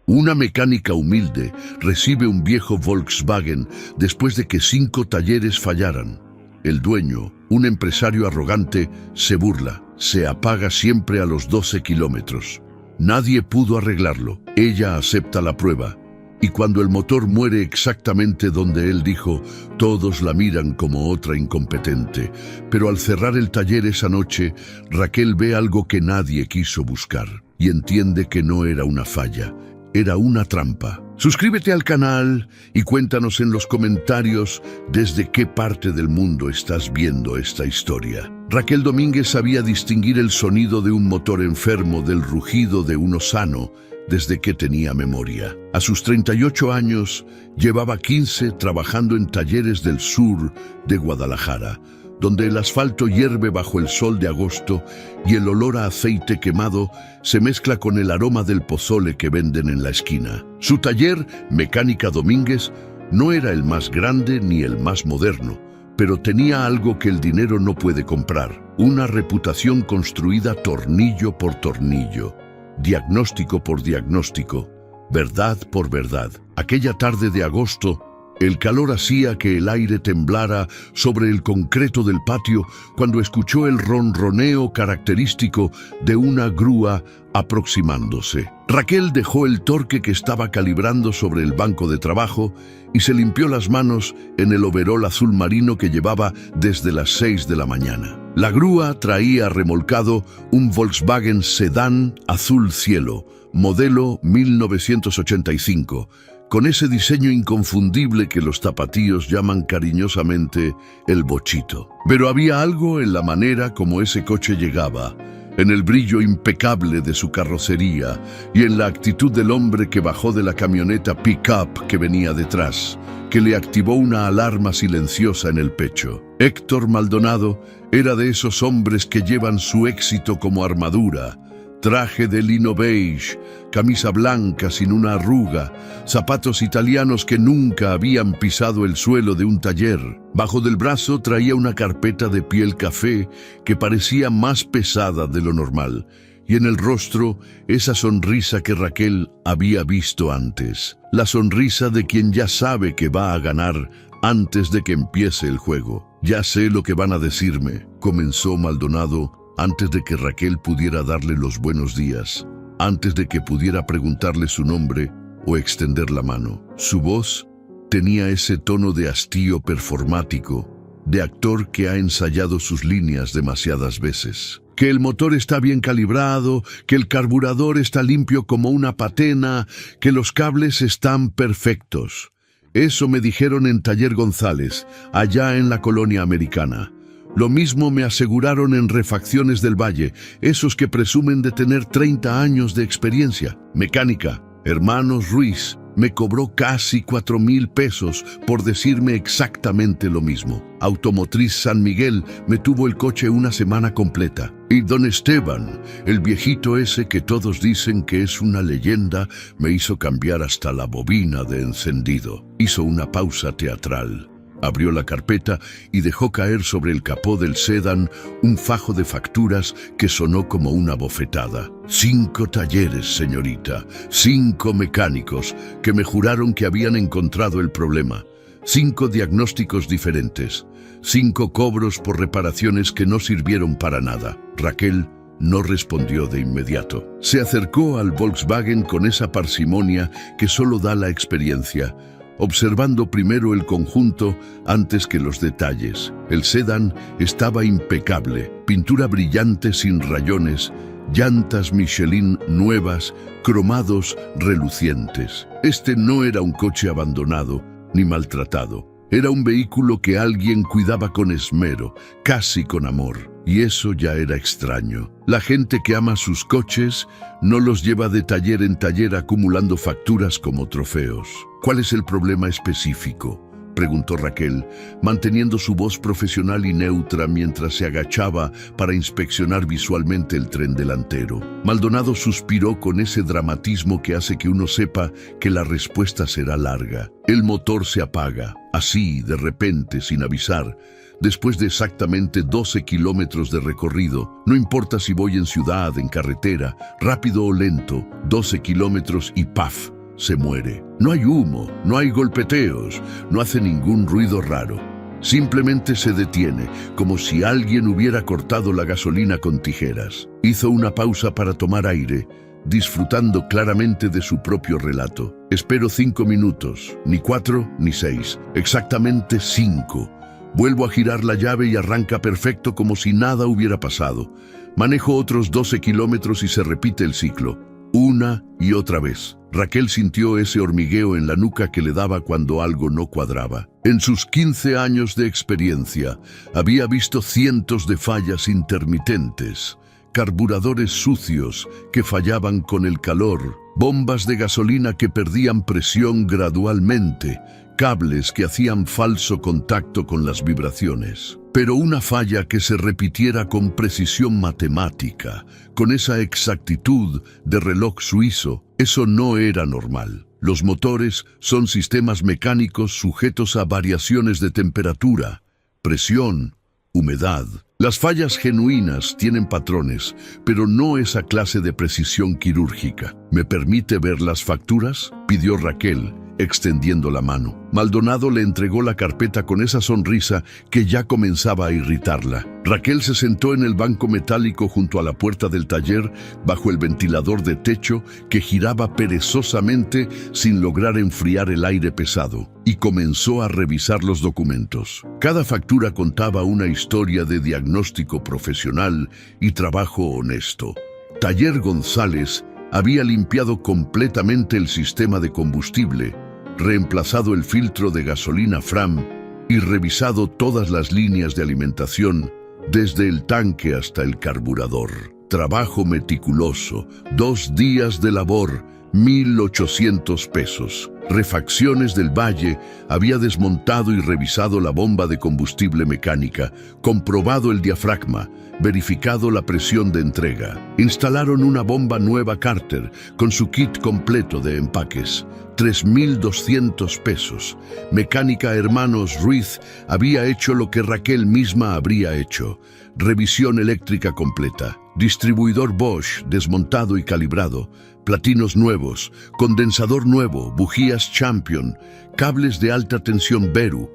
Una mecánica humilde recibe un viejo Volkswagen después de que 5 talleres fallaran. El dueño, un empresario arrogante, se burla. Se apaga siempre a los 12 kilómetros. Nadie pudo arreglarlo. Ella acepta la prueba. Y cuando el motor muere exactamente donde él dijo, todos la miran como otra incompetente. Pero al cerrar el taller esa noche, Raquel ve algo que nadie quiso buscar. Y entiende que no era una falla, era una trampa. Suscríbete al canal y cuéntanos en los comentarios desde qué parte del mundo estás viendo esta historia. Raquel Domínguez sabía distinguir el sonido de un motor enfermo del rugido de uno sano desde que tenía memoria. A sus 38 años, llevaba 15 trabajando en talleres del sur de Guadalajara, donde el asfalto hierve bajo el sol de agosto y el olor a aceite quemado se mezcla con el aroma del pozole que venden en la esquina. Su taller, Mecánica Domínguez, no era el más grande ni el más moderno, pero tenía algo que el dinero no puede comprar: una reputación construida tornillo por tornillo, diagnóstico por diagnóstico, verdad por verdad. Aquella tarde de agosto, el calor hacía que el aire temblara sobre el concreto del patio cuando escuchó el ronroneo característico de una grúa aproximándose. Raquel dejó el torque que estaba calibrando sobre el banco de trabajo y se limpió las manos en el overol azul marino que llevaba desde las 6 de la mañana. La grúa traía remolcado un Volkswagen sedán azul cielo, modelo 1985, con ese diseño inconfundible que los tapatíos llaman cariñosamente el bochito. Pero había algo en la manera como ese coche llegaba, en el brillo impecable de su carrocería y en la actitud del hombre que bajó de la camioneta pick-up que venía detrás, que le activó una alarma silenciosa en el pecho. Héctor Maldonado era de esos hombres que llevan su éxito como armadura: traje de lino beige, camisa blanca sin una arruga, zapatos italianos que nunca habían pisado el suelo de un taller. Bajo del brazo traía una carpeta de piel café que parecía más pesada de lo normal, y en el rostro esa sonrisa que Raquel había visto antes, la sonrisa de quien ya sabe que va a ganar antes de que empiece el juego. «Ya sé lo que van a decirme», comenzó Maldonado, antes de que Raquel pudiera darle los buenos días, antes de que pudiera preguntarle su nombre o extender la mano. Su voz tenía ese tono de hastío performático, de actor que ha ensayado sus líneas demasiadas veces. Que el motor está bien calibrado, que el carburador está limpio como una patena, que los cables están perfectos. Eso me dijeron en Taller González, allá en la colonia americana. Lo mismo me aseguraron en Refacciones del Valle, esos que presumen de tener 30 años de experiencia. Mecánica, Hermanos Ruiz, me cobró casi 4,000 pesos por decirme exactamente lo mismo. Automotriz San Miguel me tuvo el coche una semana completa. Y don Esteban, el viejito ese que todos dicen que es una leyenda, me hizo cambiar hasta la bobina de encendido. Hizo una pausa teatral. Abrió la carpeta y dejó caer sobre el capó del sedán un fajo de facturas que sonó como una bofetada. 5 talleres, señorita, 5 mecánicos que me juraron que habían encontrado el problema. 5 diagnósticos diferentes. 5 cobros por reparaciones que no sirvieron para nada. Raquel no respondió de inmediato. Se acercó al Volkswagen con esa parsimonia que solo da la experiencia, observando primero el conjunto antes que los detalles. El sedán estaba impecable, pintura brillante sin rayones, llantas Michelin nuevas, cromados relucientes. Este no era un coche abandonado ni maltratado. Era un vehículo que alguien cuidaba con esmero, casi con amor. Y eso ya era extraño. La gente que ama sus coches no los lleva de taller en taller acumulando facturas como trofeos. ¿Cuál es el problema específico?, preguntó Raquel, manteniendo su voz profesional y neutra mientras se agachaba para inspeccionar visualmente el tren delantero. Maldonado suspiró con ese dramatismo que hace que uno sepa que la respuesta será larga. El motor se apaga, así, de repente, sin avisar, después de exactamente 12 kilómetros de recorrido. No importa si voy en ciudad, en carretera, rápido o lento, 12 kilómetros y ¡paf! se muere. No hay humo, no hay golpeteos, no hace ningún ruido raro. Simplemente se detiene, como si alguien hubiera cortado la gasolina con tijeras. Hizo una pausa para tomar aire, disfrutando claramente de su propio relato. Espero 5 minutos, ni 4 ni 6, exactamente 5. Vuelvo a girar la llave y arranca perfecto como si nada hubiera pasado. Manejo otros 12 kilómetros y se repite el ciclo, una y otra vez. Raquel sintió ese hormigueo en la nuca que le daba cuando algo no cuadraba. En sus 15 años de experiencia, había visto cientos de fallas intermitentes, carburadores sucios que fallaban con el calor, bombas de gasolina que perdían presión gradualmente, cables que hacían falso contacto con las vibraciones. Pero una falla que se repitiera con precisión matemática, con esa exactitud de reloj suizo, eso no era normal. Los motores son sistemas mecánicos sujetos a variaciones de temperatura, presión, humedad. Las fallas genuinas tienen patrones, pero no esa clase de precisión quirúrgica. ¿Me permite ver las facturas?, pidió Raquel, extendiendo la mano. Maldonado le entregó la carpeta con esa sonrisa que ya comenzaba a irritarla. Raquel se sentó en el banco metálico junto a la puerta del taller, bajo el ventilador de techo que giraba perezosamente sin lograr enfriar el aire pesado, y comenzó a revisar los documentos. Cada factura contaba una historia de diagnóstico profesional y trabajo honesto. Taller González había limpiado completamente el sistema de combustible, reemplazado el filtro de gasolina Fram y revisado todas las líneas de alimentación, desde el tanque hasta el carburador. Trabajo meticuloso, 2 días de labor, 1.800 pesos. Refacciones del Valle había desmontado y revisado la bomba de combustible mecánica, comprobado el diafragma, verificado la presión de entrega. Instalaron una bomba nueva Carter con su kit completo de empaques, 3.200 pesos. Mecánica Hermanos Ruiz había hecho lo que Raquel misma habría hecho: revisión eléctrica completa. Distribuidor Bosch desmontado y calibrado, platinos nuevos, condensador nuevo, bujías Champion, cables de alta tensión Beru,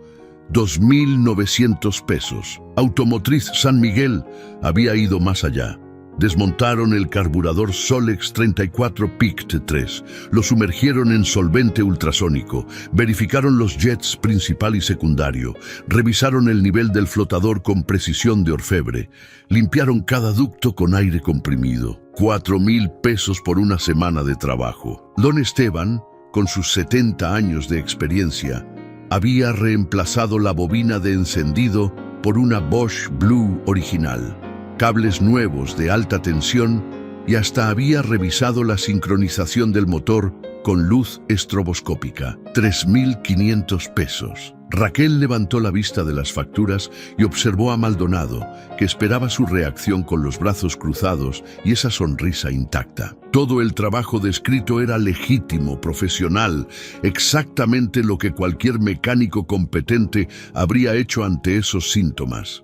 2.900 pesos. Automotriz San Miguel había ido más allá. Desmontaron el carburador Solex 34 PICT 3, lo sumergieron en solvente ultrasónico, verificaron los jets principal y secundario, revisaron el nivel del flotador con precisión de orfebre, limpiaron cada ducto con aire comprimido. 4.000 pesos por una semana de trabajo. Don Esteban, con sus 70 años de experiencia, había reemplazado la bobina de encendido por una Bosch Blue original, cables nuevos de alta tensión y hasta había revisado la sincronización del motor con luz estroboscópica. 3.500 pesos. Raquel levantó la vista de las facturas y observó a Maldonado, que esperaba su reacción con los brazos cruzados y esa sonrisa intacta. Todo el trabajo descrito era legítimo, profesional, exactamente lo que cualquier mecánico competente habría hecho ante esos síntomas.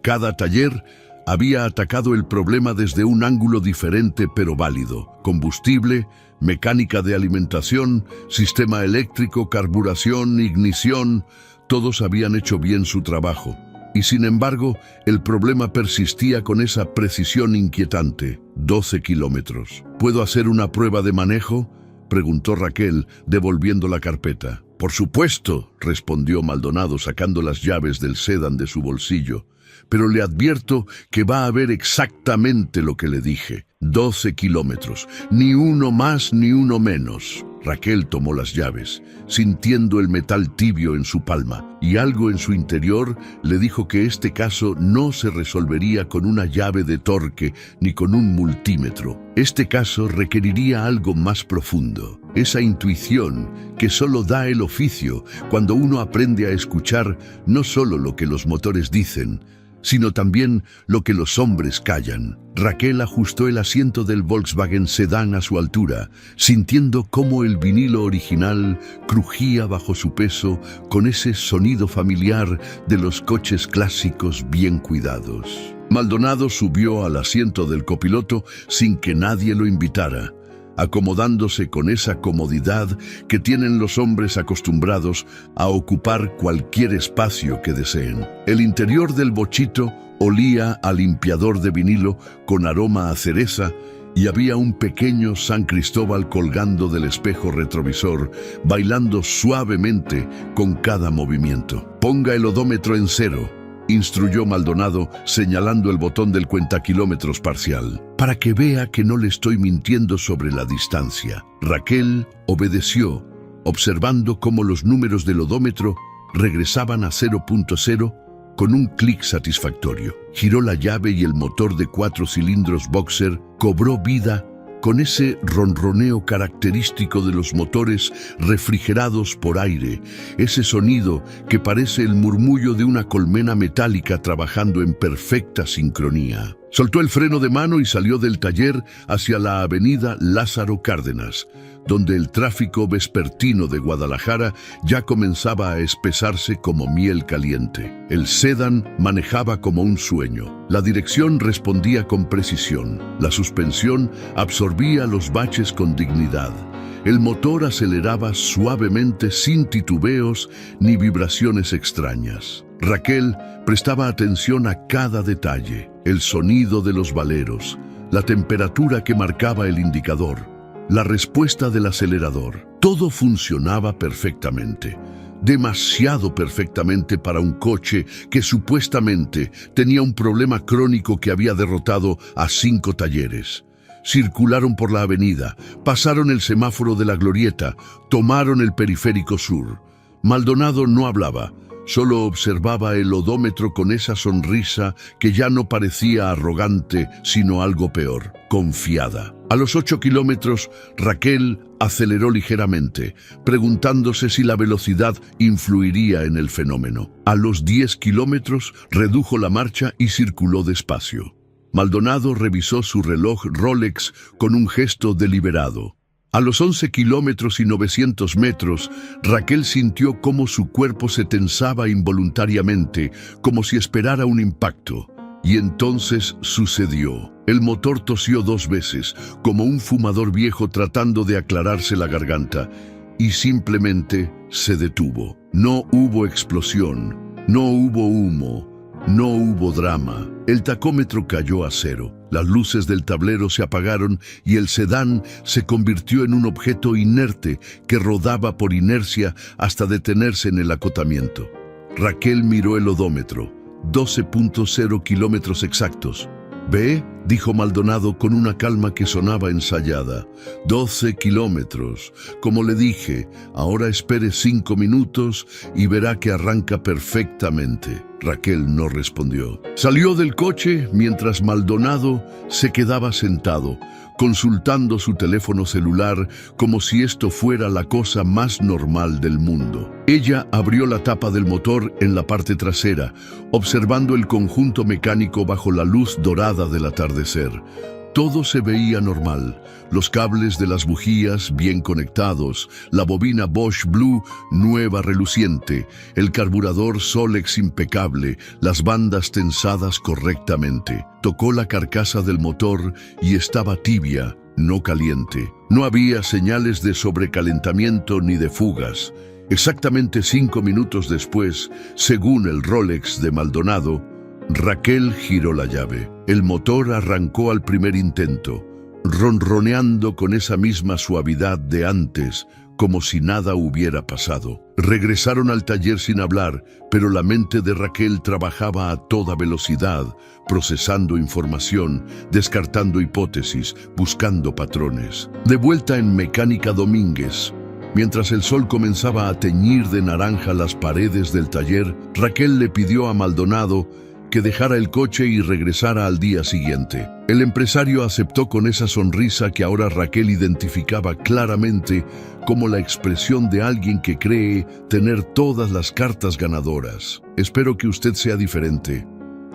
Cada taller había atacado el problema desde un ángulo diferente pero válido: combustible, mecánica de alimentación, sistema eléctrico, carburación, ignición. Todos habían hecho bien su trabajo. Y sin embargo, el problema persistía con esa precisión inquietante. 12 kilómetros. ¿Puedo hacer una prueba de manejo?, preguntó Raquel, devolviendo la carpeta. Por supuesto, respondió Maldonado sacando las llaves del sedán de su bolsillo. Pero le advierto que va a ver exactamente lo que le dije. 12 kilómetros, ni uno más ni uno menos. Raquel tomó las llaves, sintiendo el metal tibio en su palma, y algo en su interior le dijo que este caso no se resolvería con una llave de torque ni con un multímetro. Este caso requeriría algo más profundo, esa intuición que solo da el oficio cuando uno aprende a escuchar no solo lo que los motores dicen, sino también lo que los hombres callan. Raquel ajustó el asiento del Volkswagen Sedán a su altura, sintiendo cómo el vinilo original crujía bajo su peso con ese sonido familiar de los coches clásicos bien cuidados. Maldonado subió al asiento del copiloto sin que nadie lo invitara. acomodándose con esa comodidad que tienen los hombres acostumbrados a ocupar cualquier espacio que deseen. El interior del bochito olía a limpiador de vinilo con aroma a cereza y había un pequeño San Cristóbal colgando del espejo retrovisor, bailando suavemente con cada movimiento. «Ponga el odómetro en 0», instruyó Maldonado, señalando el botón del cuentakilómetros parcial, «para que vea que no le estoy mintiendo sobre la distancia». Raquel obedeció, observando cómo los números del odómetro regresaban a 0.0 con un clic satisfactorio. Giró la llave y el motor de 4 cilindros Boxer cobró vida con ese ronroneo característico de los motores refrigerados por aire, ese sonido que parece el murmullo de una colmena metálica trabajando en perfecta sincronía. Soltó el freno de mano y salió del taller hacia la avenida Lázaro Cárdenas, donde el tráfico vespertino de Guadalajara ya comenzaba a espesarse como miel caliente. El sedán manejaba como un sueño. La dirección respondía con precisión. La suspensión absorbía los baches con dignidad. El motor aceleraba suavemente sin titubeos ni vibraciones extrañas. Raquel prestaba atención a cada detalle: el sonido de los valeros, la temperatura que marcaba el indicador, la respuesta del acelerador. Todo funcionaba perfectamente, demasiado perfectamente para un coche que supuestamente tenía un problema crónico que había derrotado a 5 talleres. Circularon por la avenida, pasaron el semáforo de la Glorieta, tomaron el periférico sur. Maldonado no hablaba, solo observaba el odómetro con esa sonrisa que ya no parecía arrogante, sino algo peor, confiada. A los 8 kilómetros, Raquel aceleró ligeramente, preguntándose si la velocidad influiría en el fenómeno. A los 10 kilómetros, redujo la marcha y circuló despacio. Maldonado revisó su reloj Rolex con un gesto deliberado. A los 11 kilómetros y 900 metros, Raquel sintió cómo su cuerpo se tensaba involuntariamente, como si esperara un impacto. Y entonces sucedió. El motor tosió 2 veces, como un fumador viejo tratando de aclararse la garganta, y simplemente se detuvo. No hubo explosión, no hubo humo, no hubo drama. El tacómetro cayó a 0. Las luces del tablero se apagaron y el sedán se convirtió en un objeto inerte que rodaba por inercia hasta detenerse en el acotamiento. Raquel miró el odómetro. 12.0 kilómetros exactos. «¿Ve?», dijo Maldonado con una calma que sonaba ensayada. 12 kilómetros. Como le dije, ahora espere 5 minutos y verá que arranca perfectamente». Raquel no respondió. Salió del coche mientras Maldonado se quedaba sentado, consultando su teléfono celular como si esto fuera la cosa más normal del mundo. Ella abrió la tapa del motor en la parte trasera, observando el conjunto mecánico bajo la luz dorada del atardecer. Todo se veía normal, los cables de las bujías bien conectados, la bobina Bosch Blue nueva reluciente, el carburador Solex impecable, las bandas tensadas correctamente. Tocó la carcasa del motor y estaba tibia, no caliente. No había señales de sobrecalentamiento ni de fugas. Exactamente 5 minutos después, según el Rolex de Maldonado, Raquel giró la llave. El motor arrancó al primer intento, ronroneando con esa misma suavidad de antes, como si nada hubiera pasado. Regresaron al taller sin hablar, pero la mente de Raquel trabajaba a toda velocidad, procesando información, descartando hipótesis, buscando patrones. De vuelta en Mecánica Domínguez, mientras el sol comenzaba a teñir de naranja las paredes del taller, Raquel le pidió a Maldonado que dejara el coche y regresara al día siguiente. El empresario aceptó con esa sonrisa que ahora Raquel identificaba claramente como la expresión de alguien que cree tener todas las cartas ganadoras. «Espero que usted sea diferente»,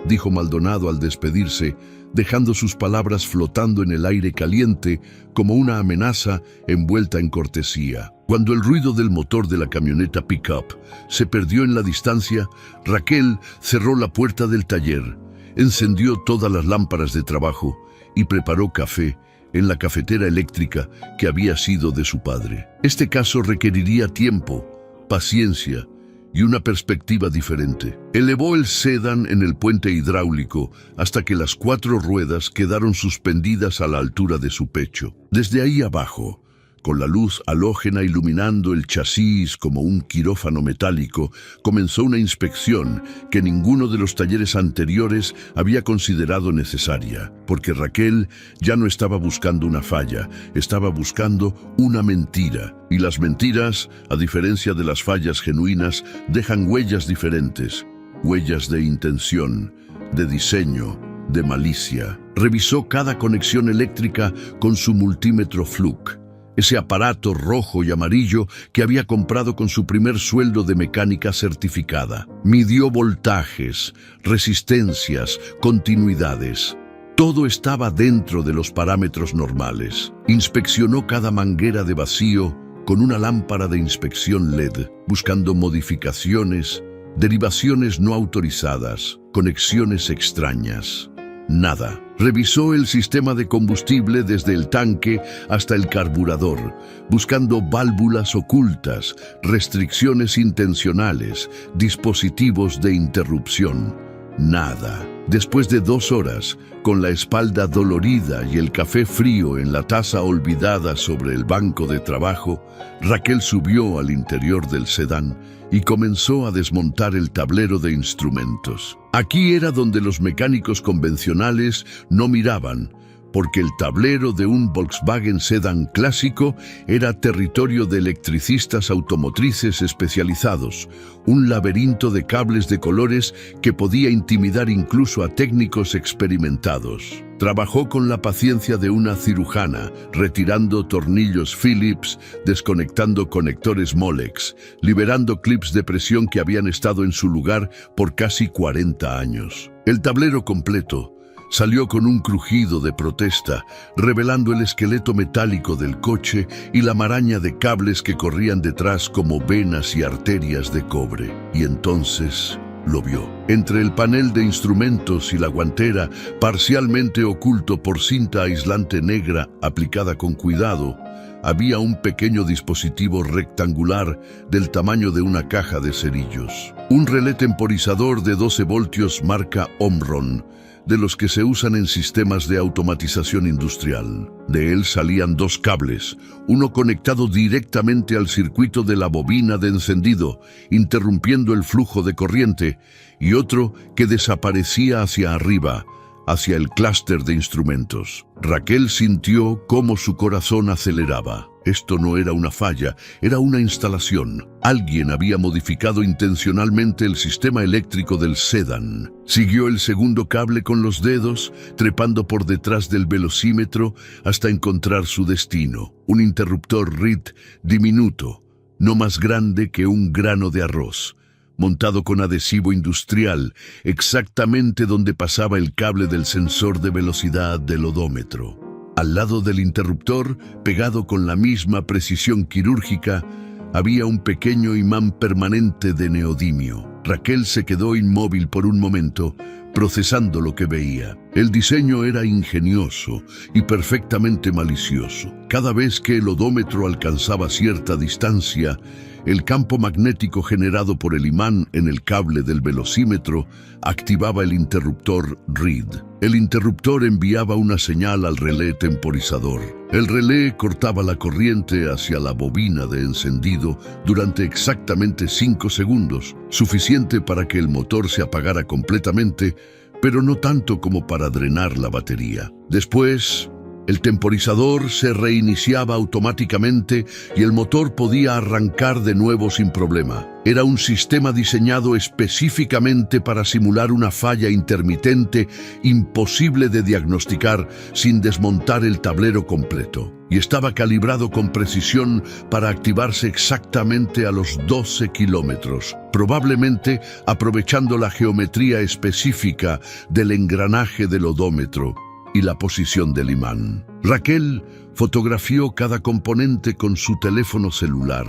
dijo Maldonado al despedirse, dejando sus palabras flotando en el aire caliente como una amenaza envuelta en cortesía. Cuando el ruido del motor de la camioneta pick-up se perdió en la distancia, Raquel cerró la puerta del taller, encendió todas las lámparas de trabajo y preparó café en la cafetera eléctrica que había sido de su padre. Este caso requeriría tiempo, paciencia y una perspectiva diferente. Elevó el sedán en el puente hidráulico hasta que las 4 ruedas quedaron suspendidas a la altura de su pecho. Desde ahí abajo, con la luz halógena iluminando el chasis como un quirófano metálico, comenzó una inspección que ninguno de los talleres anteriores había considerado necesaria, porque Raquel ya no estaba buscando una falla, estaba buscando una mentira. Y las mentiras, a diferencia de las fallas genuinas, dejan huellas diferentes, huellas de intención, de diseño, de malicia. Revisó cada conexión eléctrica con su multímetro Fluke, ese aparato rojo y amarillo que había comprado con su primer sueldo de mecánica certificada. Midió voltajes, resistencias, continuidades. Todo estaba dentro de los parámetros normales. Inspeccionó cada manguera de vacío con una lámpara de inspección LED, buscando modificaciones, derivaciones no autorizadas, conexiones extrañas. Nada. Revisó el sistema de combustible desde el tanque hasta el carburador, buscando válvulas ocultas, restricciones intencionales, dispositivos de interrupción. Nada. Después de 2 horas, con la espalda dolorida y el café frío en la taza olvidada sobre el banco de trabajo, Raquel subió al interior del sedán y comenzó a desmontar el tablero de instrumentos. Aquí era donde los mecánicos convencionales no miraban, porque el tablero de un Volkswagen Sedán clásico era territorio de electricistas automotrices especializados, un laberinto de cables de colores que podía intimidar incluso a técnicos experimentados. Trabajó con la paciencia de una cirujana, retirando tornillos Phillips, desconectando conectores Molex, liberando clips de presión que habían estado en su lugar por casi 40 años. El tablero completo salió con un crujido de protesta, revelando el esqueleto metálico del coche y la maraña de cables que corrían detrás como venas y arterias de cobre. Y entonces lo vio. Entre el panel de instrumentos y la guantera, parcialmente oculto por cinta aislante negra aplicada con cuidado, había un pequeño dispositivo rectangular del tamaño de una caja de cerillos. Un relé temporizador de 12 voltios marca Omron, de los que se usan en sistemas de automatización industrial. De él salían 2 cables, uno conectado directamente al circuito de la bobina de encendido, interrumpiendo el flujo de corriente, y otro que desaparecía hacia arriba, hacia el clúster de instrumentos. Raquel sintió cómo su corazón aceleraba. Esto no era una falla, era una instalación. Alguien había modificado intencionalmente el sistema eléctrico del sedán. Siguió el segundo cable con los dedos, trepando por detrás del velocímetro hasta encontrar su destino. Un interruptor Reed diminuto, no más grande que un grano de arroz, montado con adhesivo industrial, exactamente donde pasaba el cable del sensor de velocidad del odómetro. Al lado del interruptor, pegado con la misma precisión quirúrgica, había un pequeño imán permanente de neodimio. Raquel se quedó inmóvil por un momento, procesando lo que veía. El diseño era ingenioso y perfectamente malicioso. Cada vez que el odómetro alcanzaba cierta distancia, el campo magnético generado por el imán en el cable del velocímetro activaba el interruptor Reed. El interruptor enviaba una señal al relé temporizador. El relé cortaba la corriente hacia la bobina de encendido durante exactamente 5 segundos, suficiente para que el motor se apagara completamente, pero no tanto como para drenar la batería. Después, el temporizador se reiniciaba automáticamente y el motor podía arrancar de nuevo sin problema. Era un sistema diseñado específicamente para simular una falla intermitente imposible de diagnosticar sin desmontar el tablero completo. Y estaba calibrado con precisión para activarse exactamente a los 12 kilómetros, probablemente aprovechando la geometría específica del engranaje del odómetro. y la posición del imán. Raquel fotografió cada componente con su teléfono celular,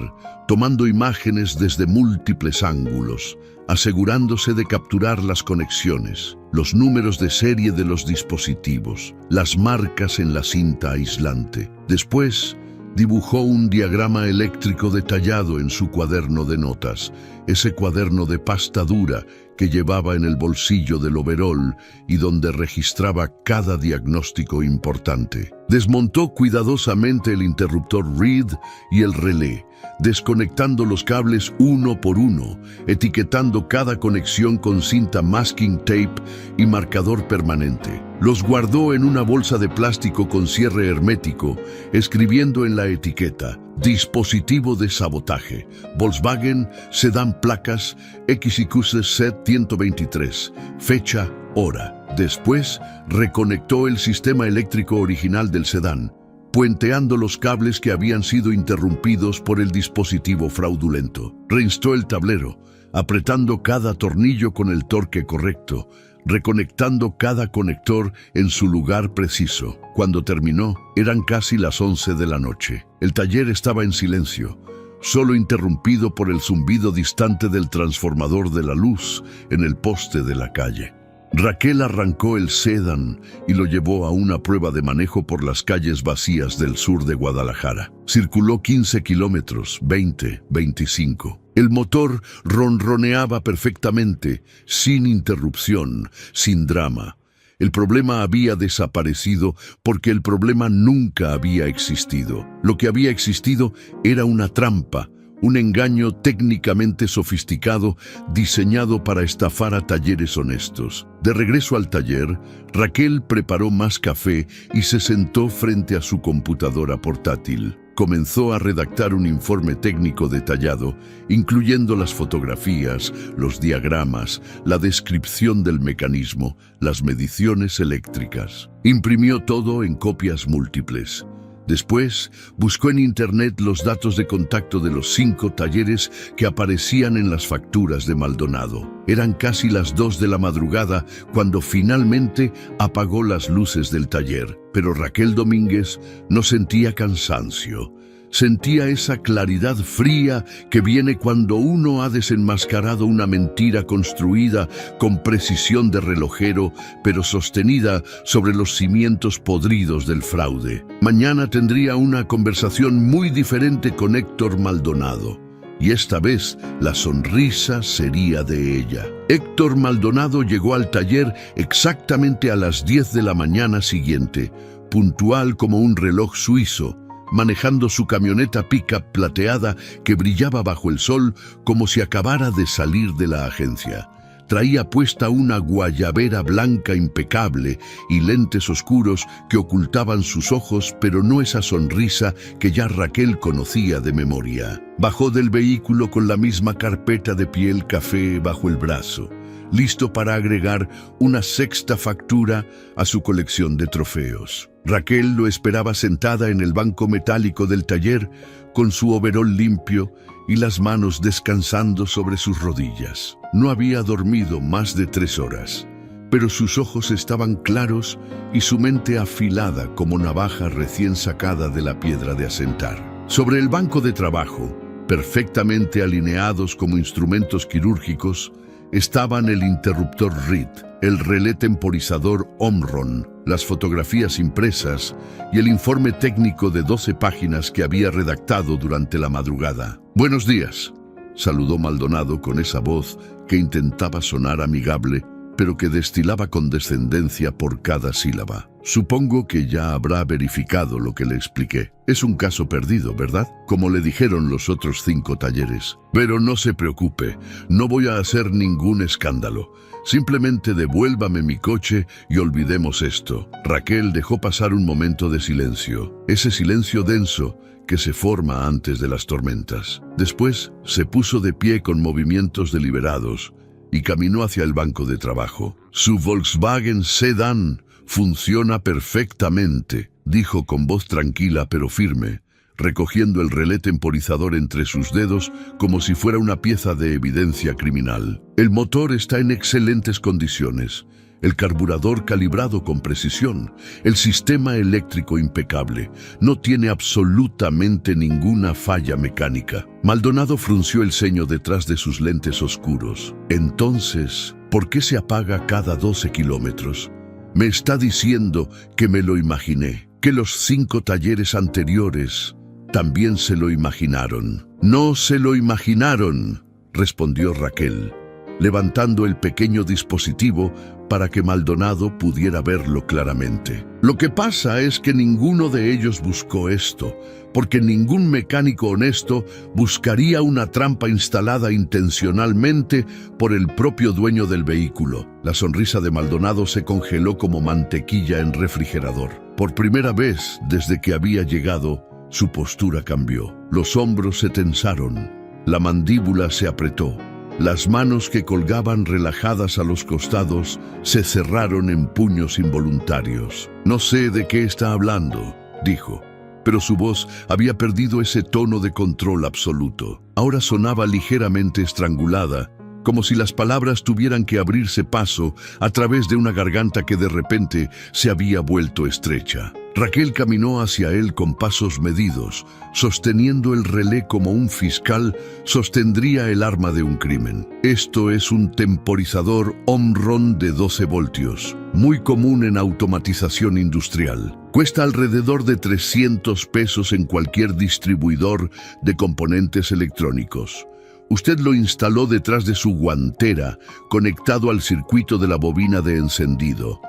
tomando imágenes desde múltiples ángulos, asegurándose de capturar las conexiones, los números de serie de los dispositivos, las marcas en la cinta aislante. Después, dibujó un diagrama eléctrico detallado en su cuaderno de notas, ese cuaderno de pasta dura que llevaba en el bolsillo del overol y donde registraba cada diagnóstico importante. Desmontó cuidadosamente el interruptor Reed y el relé, desconectando los cables uno por uno, etiquetando cada conexión con cinta masking tape y marcador permanente. Los guardó en una bolsa de plástico con cierre hermético, escribiendo en la etiqueta: dispositivo de sabotaje, Volkswagen, sedán placas, XYZ 123, fecha, hora. Después, reconectó el sistema eléctrico original del sedán, puenteando los cables que habían sido interrumpidos por el dispositivo fraudulento. Reinstó el tablero, apretando cada tornillo con el torque correcto, reconectando cada conector en su lugar preciso. Cuando terminó, eran casi las 11 de la noche. El taller estaba en silencio, solo interrumpido por el zumbido distante del transformador de la luz en el poste de la calle. Raquel arrancó el sedán y lo llevó a una prueba de manejo por las calles vacías del sur de Guadalajara. Circuló 15 kilómetros, 20, 25. El motor ronroneaba perfectamente, sin interrupción, sin drama. El problema había desaparecido porque el problema nunca había existido. Lo que había existido era una trampa, un engaño técnicamente sofisticado diseñado para estafar a talleres honestos. De regreso al taller, Raquel preparó más café y se sentó frente a su computadora portátil. Comenzó a redactar un informe técnico detallado, incluyendo las fotografías, los diagramas, la descripción del mecanismo, las mediciones eléctricas. Imprimió todo en copias múltiples. Después, buscó en Internet los datos de contacto de los 5 talleres que aparecían en las facturas de Maldonado. Eran casi las 2 de la madrugada cuando finalmente apagó las luces del taller. Pero Raquel Domínguez no sentía cansancio. Sentía esa claridad fría que viene cuando uno ha desenmascarado una mentira construida con precisión de relojero, pero sostenida sobre los cimientos podridos del fraude. Mañana tendría una conversación muy diferente con Héctor Maldonado, y esta vez la sonrisa sería de ella. Héctor Maldonado llegó al taller exactamente a las 10 de la mañana siguiente, puntual como un reloj suizo, manejando su camioneta pick-up plateada que brillaba bajo el sol como si acabara de salir de la agencia. Traía puesta una guayabera blanca impecable y lentes oscuros que ocultaban sus ojos, pero no esa sonrisa que ya Raquel conocía de memoria. Bajó del vehículo con la misma carpeta de piel café bajo el brazo, listo para agregar una 6ª factura a su colección de trofeos. Raquel lo esperaba sentada en el banco metálico del taller, con su overol limpio y las manos descansando sobre sus rodillas. No había dormido más de 3 horas, pero sus ojos estaban claros y su mente afilada como navaja recién sacada de la piedra de asentar. Sobre el banco de trabajo, perfectamente alineados como instrumentos quirúrgicos, estaban el interruptor Reed, el relé temporizador Omron, las fotografías impresas y el informe técnico de 12 páginas que había redactado durante la madrugada. «Buenos días», saludó Maldonado con esa voz que intentaba sonar amigable, pero que destilaba condescendencia por cada sílaba. «Supongo que ya habrá verificado lo que le expliqué. Es un caso perdido, ¿verdad? Como le dijeron los otros 5 talleres. Pero no se preocupe, no voy a hacer ningún escándalo. Simplemente devuélvame mi coche y olvidemos esto». Raquel dejó pasar un momento de silencio, ese silencio denso que se forma antes de las tormentas. Después se puso de pie con movimientos deliberados y caminó hacia el banco de trabajo. «Su Volkswagen Sedán funciona perfectamente», dijo con voz tranquila pero firme, recogiendo el relé temporizador entre sus dedos como si fuera una pieza de evidencia criminal. «El motor está en excelentes condiciones. el carburador calibrado con precisión, el sistema eléctrico impecable. No tiene absolutamente ninguna falla mecánica. Maldonado frunció el ceño detrás de sus lentes oscuros. Entonces, ¿por qué se apaga cada 12 kilómetros? Me está diciendo que me lo imaginé, que los 5 talleres anteriores también se lo imaginaron. No se lo imaginaron, respondió Raquel, levantando el pequeño dispositivo para que Maldonado pudiera verlo claramente. Lo que pasa es que ninguno de ellos buscó esto, porque ningún mecánico honesto buscaría una trampa instalada intencionalmente por el propio dueño del vehículo. La sonrisa de Maldonado se congeló como mantequilla en refrigerador. Por primera vez desde que había llegado, su postura cambió. Los hombros se tensaron, la mandíbula se apretó. Las manos que colgaban relajadas a los costados se cerraron en puños involuntarios. No sé de qué está hablando, dijo, pero su voz había perdido ese tono de control absoluto. Ahora sonaba ligeramente estrangulada, como si las palabras tuvieran que abrirse paso a través de una garganta que de repente se había vuelto estrecha. Raquel caminó hacia él con pasos medidos, sosteniendo el relé como un fiscal sostendría el arma de un crimen. Esto es un temporizador Omron de 12 voltios, muy común en automatización industrial. Cuesta alrededor de 300 pesos en cualquier distribuidor de componentes electrónicos. Usted lo instaló detrás de su guantera, conectado al circuito de la bobina de encendido.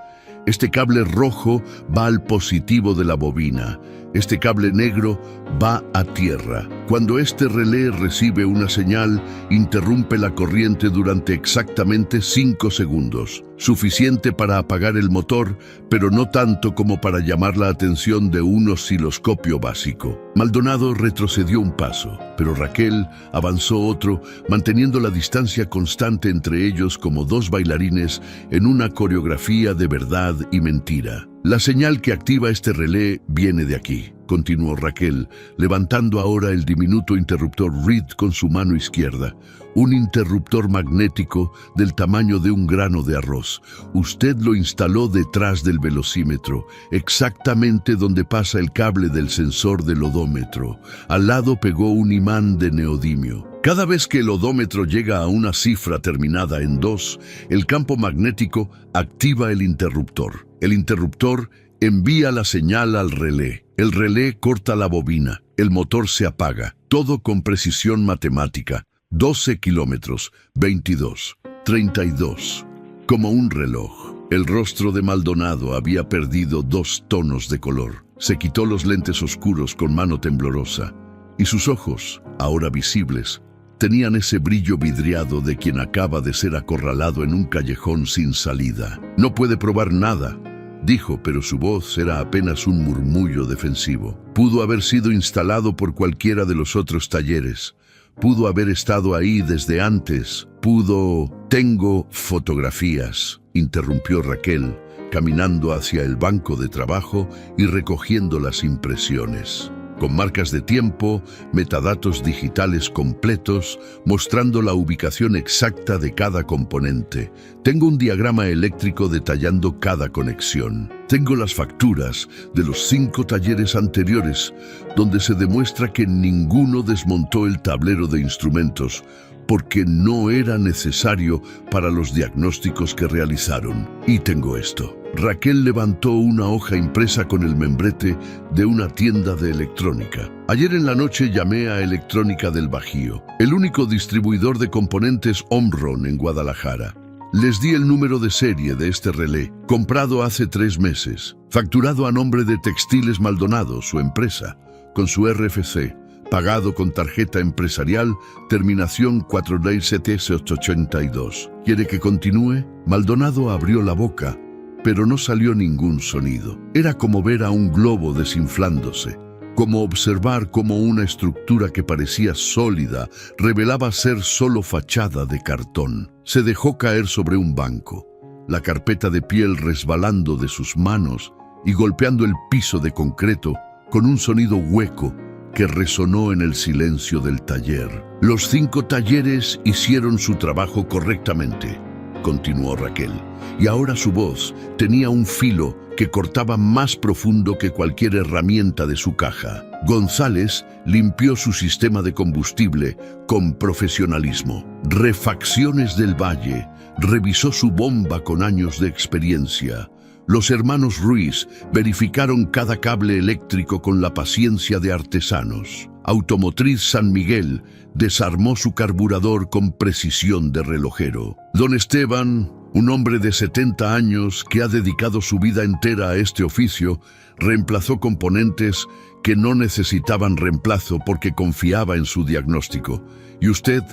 Este cable rojo va al positivo de la bobina. Este cable negro va a tierra. Cuando este relé recibe una señal, interrumpe la corriente durante exactamente 5 segundos. Suficiente para apagar el motor, pero no tanto como para llamar la atención de un osciloscopio básico. Maldonado retrocedió un paso, pero Raquel avanzó otro, manteniendo la distancia constante entre ellos como 2 bailarines en una coreografía de verdad y mentira. La señal que activa este relé viene de aquí, continuó Raquel, levantando ahora el diminuto interruptor Reed con su mano izquierda. Un interruptor magnético del tamaño de un grano de arroz. Usted lo instaló detrás del velocímetro, exactamente donde pasa el cable del sensor del odómetro. Al lado pegó un imán de neodimio. Cada vez que el odómetro llega a una cifra terminada en 2, el campo magnético activa el interruptor. El interruptor envía la señal al relé. El relé corta la bobina. El motor se apaga. Todo con precisión matemática. 12 kilómetros, 22, 32. Como un reloj. El rostro de Maldonado había perdido 2 tonos de color. Se quitó los lentes oscuros con mano temblorosa. Y sus ojos, ahora visibles, tenían ese brillo vidriado de quien acaba de ser acorralado en un callejón sin salida. No puede probar nada, dijo, pero su voz era apenas un murmullo defensivo. Pudo haber sido instalado por cualquiera de los otros talleres. Pudo haber estado ahí desde antes. Tengo fotografías, interrumpió Raquel, caminando hacia el banco de trabajo y recogiendo las impresiones. Con marcas de tiempo, metadatos digitales completos, mostrando la ubicación exacta de cada componente. Tengo un diagrama eléctrico detallando cada conexión. Tengo las facturas de los 5 talleres anteriores, donde se demuestra que ninguno desmontó el tablero de instrumentos, porque no era necesario para los diagnósticos que realizaron. Y tengo esto. Raquel levantó una hoja impresa con el membrete de una tienda de electrónica. Ayer en la noche llamé a Electrónica del Bajío, el único distribuidor de componentes Omron en Guadalajara. Les di el número de serie de este relé, comprado hace 3 meses, facturado a nombre de Textiles Maldonado, su empresa, con su RFC, pagado con tarjeta empresarial, terminación 46782. ¿Quiere que continúe? Maldonado abrió la boca, pero no salió ningún sonido. Era como ver a un globo desinflándose, como observar cómo una estructura que parecía sólida revelaba ser solo fachada de cartón. Se dejó caer sobre un banco, la carpeta de piel resbalando de sus manos y golpeando el piso de concreto con un sonido hueco que resonó en el silencio del taller. Los 5 talleres hicieron su trabajo correctamente. continuó Raquel, y ahora su voz tenía un filo que cortaba más profundo que cualquier herramienta de su caja. González limpió su sistema de combustible con profesionalismo. Refacciones del Valle revisó su bomba con años de experiencia. Los hermanos Ruiz verificaron cada cable eléctrico con la paciencia de artesanos. Automotriz San Miguel desarmó su carburador con precisión de relojero. Don Esteban, un hombre de 70 años que ha dedicado su vida entera a este oficio, reemplazó componentes que no necesitaban reemplazo porque confiaba en su diagnóstico. Y usted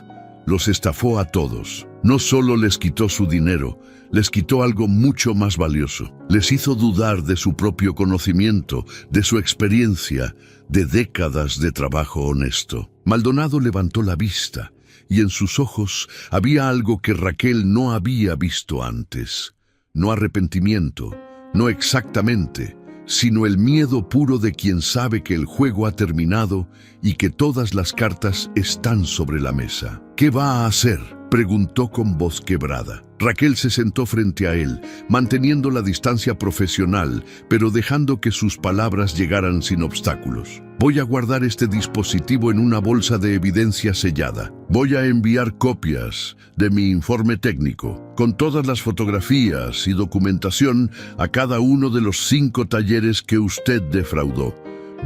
los estafó a todos. No solo les quitó su dinero, les quitó algo mucho más valioso. Les hizo dudar de su propio conocimiento, de su experiencia, de décadas de trabajo honesto. Maldonado levantó la vista y en sus ojos había algo que Raquel no había visto antes. No arrepentimiento, no exactamente, sino el miedo puro de quien sabe que el juego ha terminado y que todas las cartas están sobre la mesa. ¿Qué va a hacer?, preguntó con voz quebrada. Raquel se sentó frente a él, manteniendo la distancia profesional, pero dejando que sus palabras llegaran sin obstáculos. Voy a guardar este dispositivo en una bolsa de evidencia sellada. Voy a enviar copias de mi informe técnico, con todas las fotografías y documentación a cada uno de los 5 talleres que usted defraudó.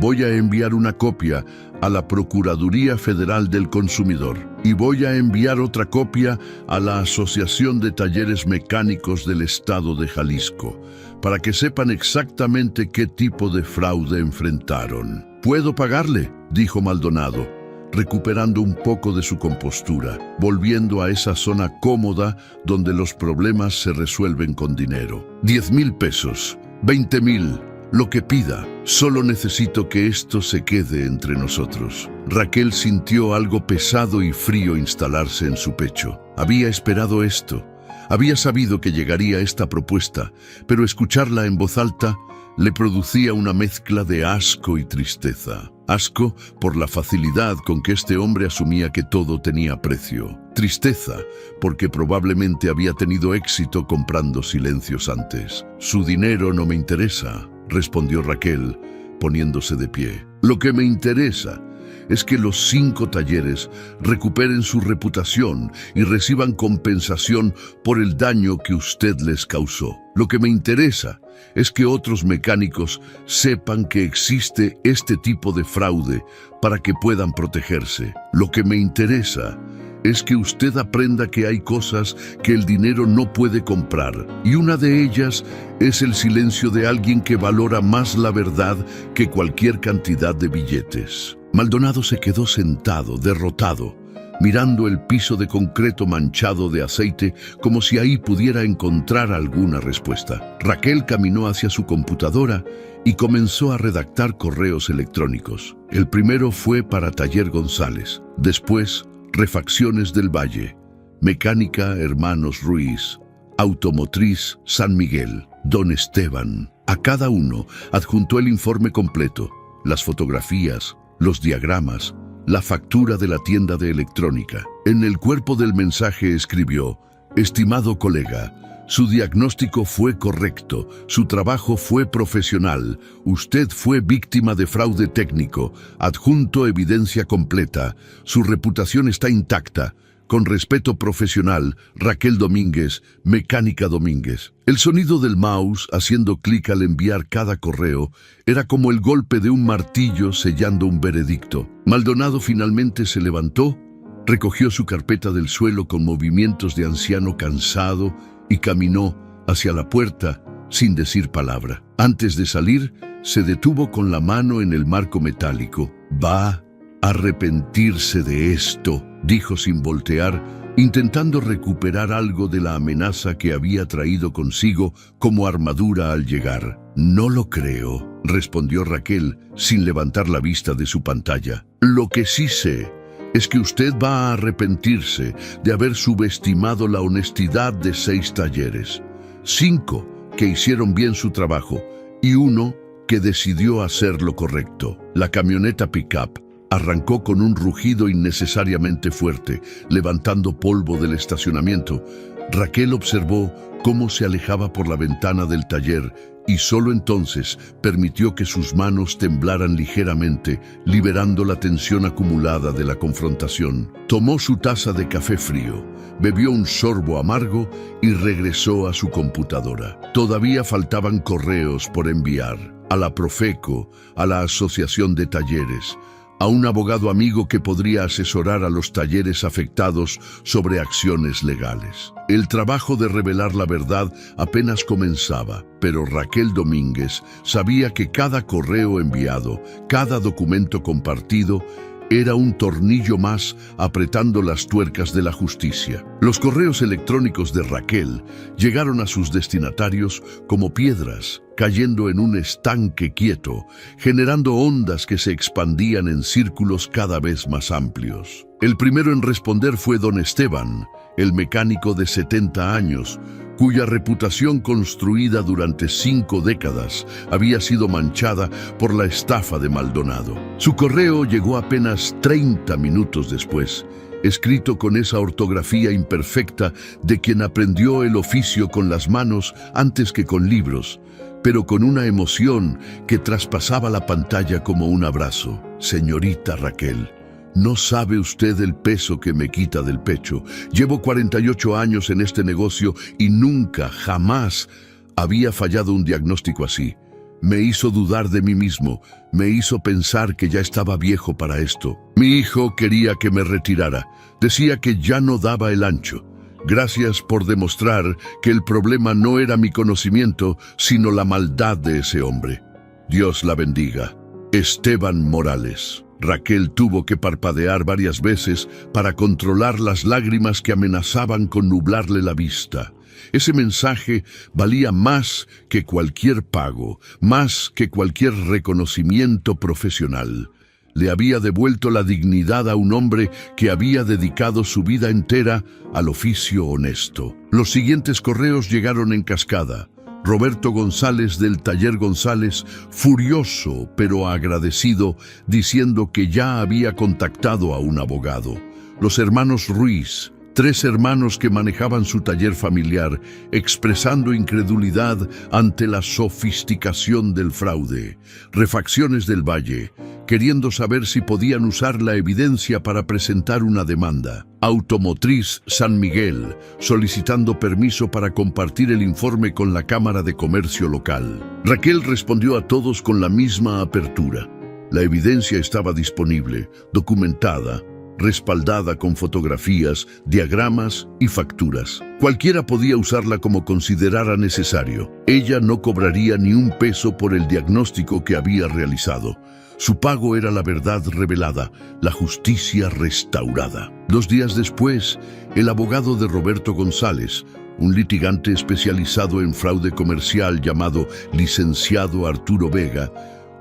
Voy a enviar una copia a la Procuraduría Federal del Consumidor y voy a enviar otra copia a la Asociación de Talleres Mecánicos del Estado de Jalisco, para que sepan exactamente qué tipo de fraude enfrentaron. «¿Puedo pagarle?», dijo Maldonado, recuperando un poco de su compostura, volviendo a esa zona cómoda donde los problemas se resuelven con dinero. 10,000 pesos, 20,000, lo que pida. Solo necesito que esto se quede entre nosotros. Raquel sintió algo pesado y frío instalarse en su pecho. Había esperado esto. Había sabido que llegaría esta propuesta, pero escucharla en voz alta le producía una mezcla de asco y tristeza. Asco por la facilidad con que este hombre asumía que todo tenía precio. Tristeza porque probablemente había tenido éxito comprando silencios antes. «Su dinero no me interesa», respondió Raquel, poniéndose de pie. «Lo que me interesa es que los 5 talleres recuperen su reputación y reciban compensación por el daño que usted les causó. Lo que me interesa es que otros mecánicos sepan que existe este tipo de fraude para que puedan protegerse. Lo que me interesa es que usted aprenda que hay cosas que el dinero no puede comprar, y una de ellas es el silencio de alguien que valora más la verdad que cualquier cantidad de billetes». Maldonado se quedó sentado, derrotado, mirando el piso de concreto manchado de aceite como si ahí pudiera encontrar alguna respuesta. Raquel caminó hacia su computadora y comenzó a redactar correos electrónicos. El primero fue para Taller González, después Refacciones del Valle, Mecánica Hermanos Ruiz, Automotriz San Miguel, Don Esteban. A cada uno adjuntó el informe completo, las fotografías, los diagramas, la factura de la tienda de electrónica. En el cuerpo del mensaje escribió: «Estimado colega, su diagnóstico fue correcto, su trabajo fue profesional, usted fue víctima de fraude técnico, adjunto evidencia completa, su reputación está intacta. Con respeto profesional, Raquel Domínguez, Mecánica Domínguez». El sonido del mouse, haciendo clic al enviar cada correo, era como el golpe de un martillo sellando un veredicto. Maldonado finalmente se levantó, recogió su carpeta del suelo con movimientos de anciano cansado y caminó hacia la puerta sin decir palabra. Antes de salir, se detuvo con la mano en el marco metálico. «Va a arrepentirse de esto», dijo sin voltear, intentando recuperar algo de la amenaza que había traído consigo como armadura al llegar. «No lo creo», respondió Raquel sin levantar la vista de su pantalla. «Lo que sí sé es que usted va a arrepentirse de haber subestimado la honestidad de 6 talleres. 5 que hicieron bien su trabajo y 1 que decidió hacer lo correcto». La camioneta pick-up arrancó con un rugido innecesariamente fuerte, levantando polvo del estacionamiento. Raquel observó cómo se alejaba por la ventana del taller y solo entonces permitió que sus manos temblaran ligeramente, liberando la tensión acumulada de la confrontación. Tomó su taza de café frío, bebió un sorbo amargo y regresó a su computadora. Todavía faltaban correos por enviar a la Profeco, a la Asociación de Talleres, a un abogado amigo que podría asesorar a los talleres afectados sobre acciones legales. El trabajo de revelar la verdad apenas comenzaba, pero Raquel Domínguez sabía que cada correo enviado, cada documento compartido, era un tornillo más apretando las tuercas de la justicia. Los correos electrónicos de Raquel llegaron a sus destinatarios como piedras, cayendo en un estanque quieto, generando ondas que se expandían en círculos cada vez más amplios. El primero en responder fue don Esteban, el mecánico de 70 años, cuya reputación construida durante 5 décadas había sido manchada por la estafa de Maldonado. Su correo llegó apenas 30 minutos después, escrito con esa ortografía imperfecta de quien aprendió el oficio con las manos antes que con libros, pero con una emoción que traspasaba la pantalla como un abrazo. Señorita Raquel, no sabe usted el peso que me quita del pecho. Llevo 48 años en este negocio y nunca, jamás, había fallado un diagnóstico así. Me hizo dudar de mí mismo, me hizo pensar que ya estaba viejo para esto. Mi hijo quería que me retirara, decía que ya no daba el ancho. Gracias por demostrar que el problema no era mi conocimiento, sino la maldad de ese hombre. Dios la bendiga. Esteban Morales. Raquel tuvo que parpadear varias veces para controlar las lágrimas que amenazaban con nublarle la vista. Ese mensaje valía más que cualquier pago, más que cualquier reconocimiento profesional. Le había devuelto la dignidad a un hombre que había dedicado su vida entera al oficio honesto. Los siguientes correos llegaron en cascada. Roberto González del Taller González, furioso pero agradecido, diciendo que ya había contactado a un abogado. Los hermanos Ruiz, 3 hermanos que manejaban su taller familiar, expresando incredulidad ante la sofisticación del fraude. Refacciones del Valle, queriendo saber si podían usar la evidencia para presentar una demanda. Automotriz San Miguel, solicitando permiso para compartir el informe con la Cámara de Comercio local. Raquel respondió a todos con la misma apertura. La evidencia estaba disponible, documentada, respaldada con fotografías, diagramas y facturas. Cualquiera podía usarla como considerara necesario. Ella no cobraría ni un peso por el diagnóstico que había realizado. Su pago era la verdad revelada, la justicia restaurada. 2 días después, el abogado de Roberto González, un litigante especializado en fraude comercial llamado licenciado Arturo Vega,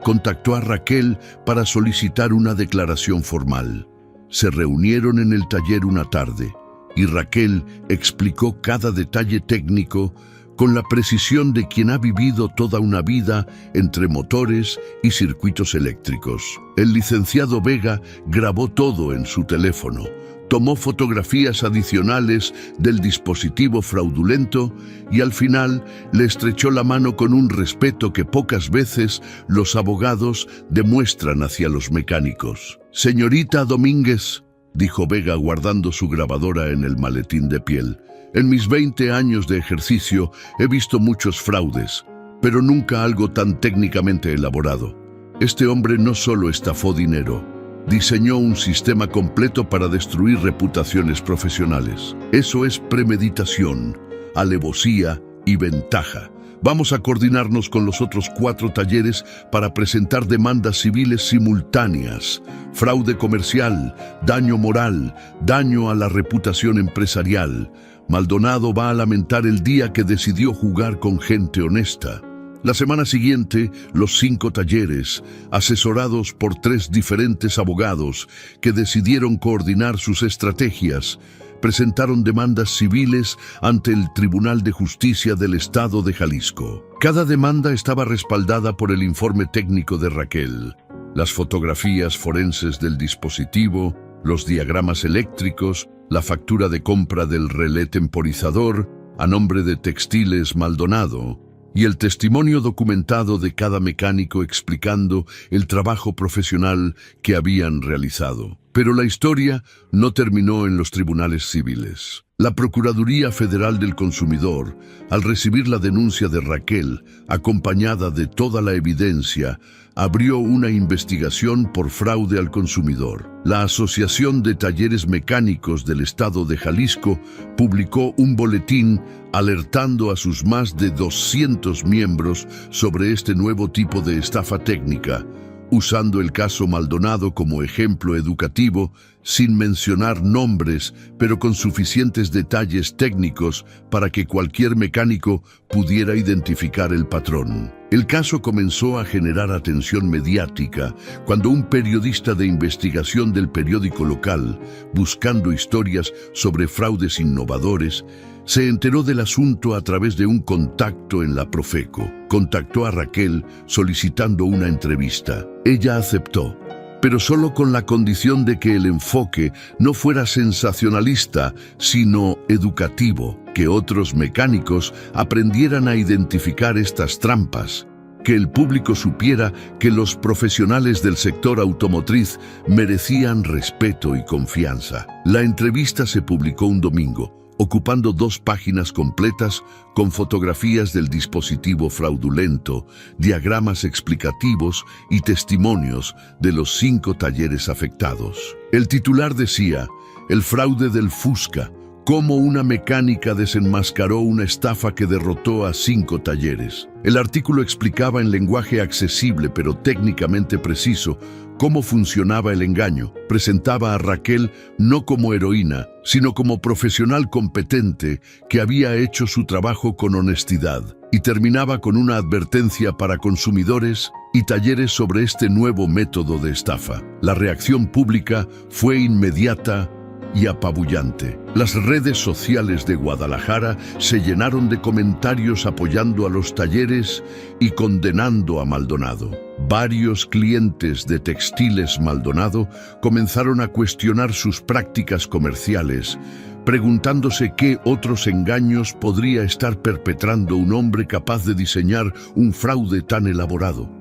contactó a Raquel para solicitar una declaración formal. Se reunieron en el taller una tarde y Raquel explicó cada detalle técnico con la precisión de quien ha vivido toda una vida entre motores y circuitos eléctricos. El licenciado Vega grabó todo en su teléfono, tomó fotografías adicionales del dispositivo fraudulento y al final le estrechó la mano con un respeto que pocas veces los abogados demuestran hacia los mecánicos. Señorita Domínguez, dijo Vega guardando su grabadora en el maletín de piel, en mis 20 años de ejercicio he visto muchos fraudes, pero nunca algo tan técnicamente elaborado. Este hombre no solo estafó dinero, diseñó un sistema completo para destruir reputaciones profesionales. Eso es premeditación, alevosía y ventaja. Vamos a coordinarnos con los otros 4 talleres para presentar demandas civiles simultáneas. Fraude comercial, daño moral, daño a la reputación empresarial. Maldonado va a lamentar el día que decidió jugar con gente honesta. La semana siguiente, los 5 talleres, asesorados por 3 diferentes abogados que decidieron coordinar sus estrategias, presentaron demandas civiles ante el Tribunal de Justicia del Estado de Jalisco. Cada demanda estaba respaldada por el informe técnico de Raquel, las fotografías forenses del dispositivo los diagramas eléctricos, la factura de compra del relé temporizador a nombre de Textiles Maldonado y el testimonio documentado de cada mecánico explicando el trabajo profesional que habían realizado. Pero la historia no terminó en los tribunales civiles. La Procuraduría Federal del Consumidor, al recibir la denuncia de Raquel, acompañada de toda la evidencia, abrió una investigación por fraude al consumidor. La Asociación de Talleres Mecánicos del Estado de Jalisco publicó un boletín alertando a sus más de 200 miembros sobre este nuevo tipo de estafa técnica, usando el caso Maldonado como ejemplo educativo, sin mencionar nombres, pero con suficientes detalles técnicos para que cualquier mecánico pudiera identificar el patrón. El caso comenzó a generar atención mediática cuando un periodista de investigación del periódico local, buscando historias sobre fraudes innovadores, se enteró del asunto a través de un contacto en la Profeco. Contactó a Raquel solicitando una entrevista. Ella aceptó, pero solo con la condición de que el enfoque no fuera sensacionalista, sino educativo, que otros mecánicos aprendieran a identificar estas trampas, que el público supiera que los profesionales del sector automotriz merecían respeto y confianza. La entrevista se publicó un domingo, ocupando 2 páginas completas con fotografías del dispositivo fraudulento, diagramas explicativos y testimonios de los 5 talleres afectados. El titular decía: "El fraude del Fusca, cómo una mecánica desenmascaró una estafa que derrotó a 5 talleres". El artículo explicaba en lenguaje accesible pero técnicamente preciso cómo funcionaba el engaño. Presentaba a Raquel no como heroína, sino como profesional competente que había hecho su trabajo con honestidad, y terminaba con una advertencia para consumidores y talleres sobre este nuevo método de estafa. La reacción pública fue inmediata y apabullante. Las redes sociales de Guadalajara se llenaron de comentarios apoyando a los talleres y condenando a Maldonado. Varios clientes de Textiles Maldonado comenzaron a cuestionar sus prácticas comerciales, preguntándose qué otros engaños podría estar perpetrando un hombre capaz de diseñar un fraude tan elaborado.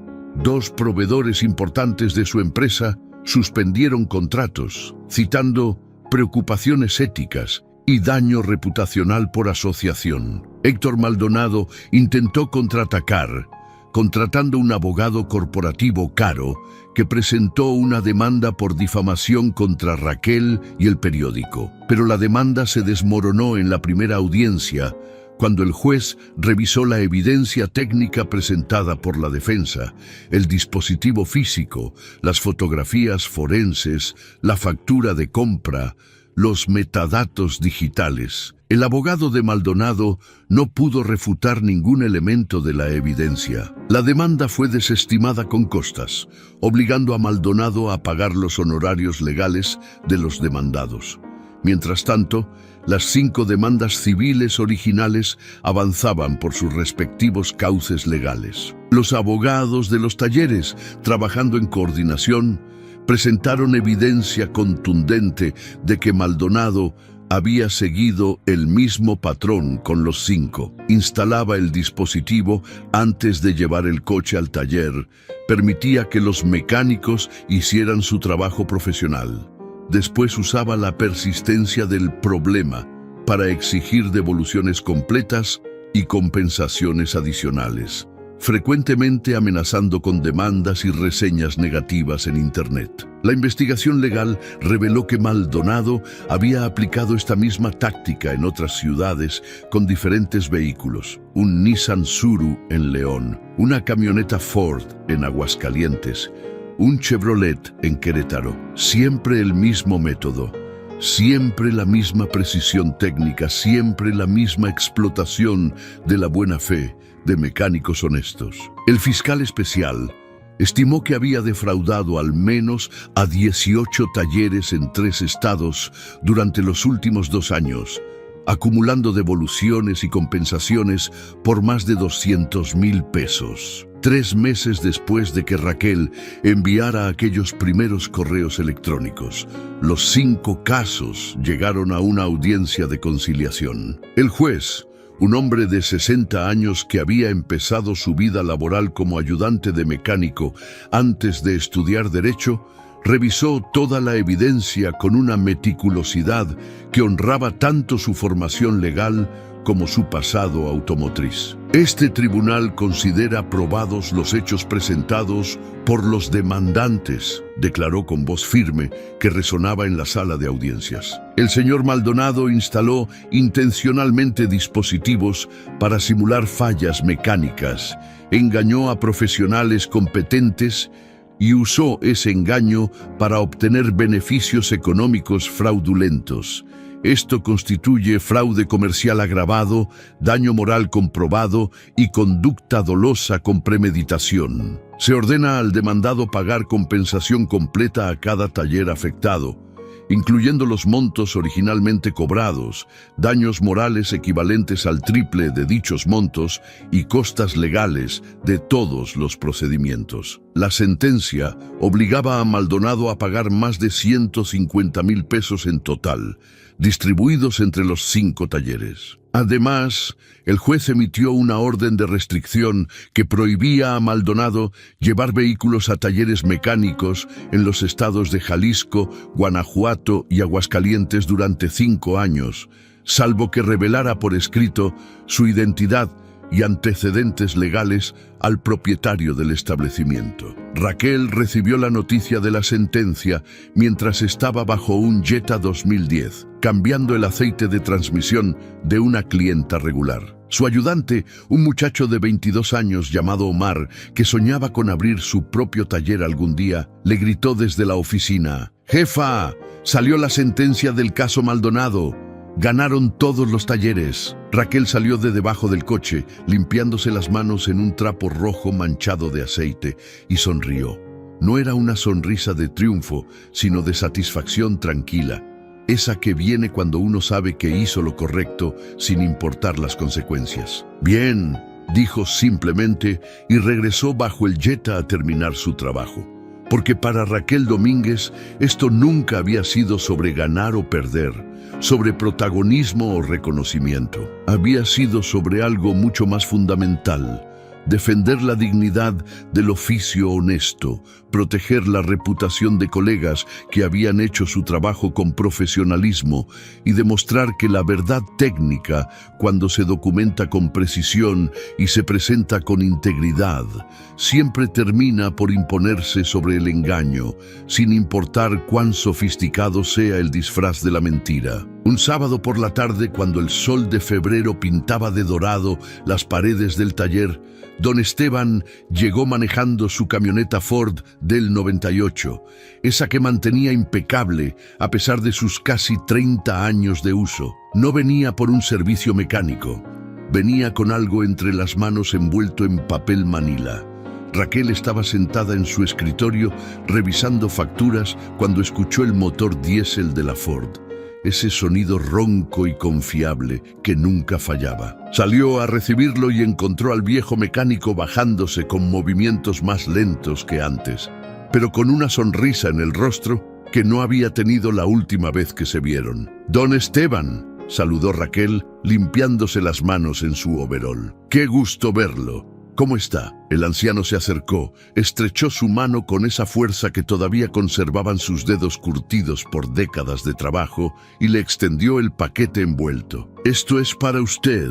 2 proveedores importantes de su empresa suspendieron contratos, citando preocupaciones éticas y daño reputacional por asociación. Héctor Maldonado intentó contraatacar, contratando un abogado corporativo caro que presentó una demanda por difamación contra Raquel y el periódico. Pero la demanda se desmoronó en la primera audiencia cuando el juez revisó la evidencia técnica presentada por la defensa, el dispositivo físico, las fotografías forenses, la factura de compra, los metadatos digitales. El abogado de Maldonado no pudo refutar ningún elemento de la evidencia. La demanda fue desestimada con costas, obligando a Maldonado a pagar los honorarios legales de los demandados. Mientras tanto, las 5 demandas civiles originales avanzaban por sus respectivos cauces legales. Los abogados de los talleres, trabajando en coordinación, presentaron evidencia contundente de que Maldonado había seguido el mismo patrón con los 5. Instalaba el dispositivo antes de llevar el coche al taller, permitía que los mecánicos hicieran su trabajo profesional. Después usaba la persistencia del problema para exigir devoluciones completas y compensaciones adicionales, frecuentemente amenazando con demandas y reseñas negativas en Internet. La investigación legal reveló que Maldonado había aplicado esta misma táctica en otras ciudades con diferentes vehículos: un Nissan Suru en León, una camioneta Ford en Aguascalientes, un Chevrolet en Querétaro. Siempre el mismo método, siempre la misma precisión técnica, siempre la misma explotación de la buena fe de mecánicos honestos. El fiscal especial estimó que había defraudado al menos a 18 talleres en 3 estados durante los últimos 2 años, acumulando devoluciones y compensaciones por más de 200,000 pesos. 3 meses después de que Raquel enviara aquellos primeros correos electrónicos. Los 5 casos llegaron a una audiencia de conciliación. El juez, un hombre de 60 años que había empezado su vida laboral como ayudante de mecánico antes de estudiar Derecho, revisó toda la evidencia con una meticulosidad que honraba tanto su formación legal como su pasado automotriz. Este tribunal considera probados los hechos presentados por los demandantes, declaró con voz firme que resonaba en la sala de audiencias. El señor Maldonado instaló intencionalmente dispositivos para simular fallas mecánicas, engañó a profesionales competentes y usó ese engaño para obtener beneficios económicos fraudulentos. Esto constituye fraude comercial agravado, daño moral comprobado y conducta dolosa con premeditación. Se ordena al demandado pagar compensación completa a cada taller afectado, incluyendo los montos originalmente cobrados, daños morales equivalentes al triple de dichos montos y costas legales de todos los procedimientos. La sentencia obligaba a Maldonado a pagar más de 150,000 pesos en total, distribuidos entre los 5 talleres. Además, el juez emitió una orden de restricción que prohibía a Maldonado llevar vehículos a talleres mecánicos en los estados de Jalisco, Guanajuato y Aguascalientes durante 5 años, salvo que revelara por escrito su identidad y antecedentes legales al propietario del establecimiento. Raquel recibió la noticia de la sentencia mientras estaba bajo un Jetta 2010, cambiando el aceite de transmisión de una clienta regular. Su ayudante, un muchacho de 22 años llamado Omar, que soñaba con abrir su propio taller algún día, le gritó desde la oficina: «¡Jefa! Salió la sentencia del caso Maldonado. Ganaron todos los talleres». Raquel salió de debajo del coche, limpiándose las manos en un trapo rojo manchado de aceite, y sonrió. No era una sonrisa de triunfo, sino de satisfacción tranquila, esa que viene cuando uno sabe que hizo lo correcto sin importar las consecuencias. «Bien», dijo simplemente, y regresó bajo el Jetta a terminar su trabajo. Porque para Raquel Domínguez esto nunca había sido sobre ganar o perder, sobre protagonismo o reconocimiento. Había sido sobre algo mucho más fundamental: defender la dignidad del oficio honesto, proteger la reputación de colegas que habían hecho su trabajo con profesionalismo y demostrar que la verdad técnica, cuando se documenta con precisión y se presenta con integridad, siempre termina por imponerse sobre el engaño, sin importar cuán sofisticado sea el disfraz de la mentira. Un sábado por la tarde, cuando el sol de febrero pintaba de dorado las paredes del taller, don Esteban llegó manejando su camioneta Ford del 98, esa que mantenía impecable a pesar de sus casi 30 años de uso. No venía por un servicio mecánico, venía con algo entre las manos envuelto en papel manila. Raquel estaba sentada en su escritorio revisando facturas cuando escuchó el motor diésel de la Ford, ese sonido ronco y confiable que nunca fallaba. Salió a recibirlo y encontró al viejo mecánico bajándose con movimientos más lentos que antes, pero con una sonrisa en el rostro que no había tenido la última vez que se vieron. «Don Esteban», saludó Raquel, limpiándose las manos en su overol. «Qué gusto verlo. ¿Cómo está?». El anciano se acercó, estrechó su mano con esa fuerza que todavía conservaban sus dedos curtidos por décadas de trabajo y le extendió el paquete envuelto. «Esto es para usted»,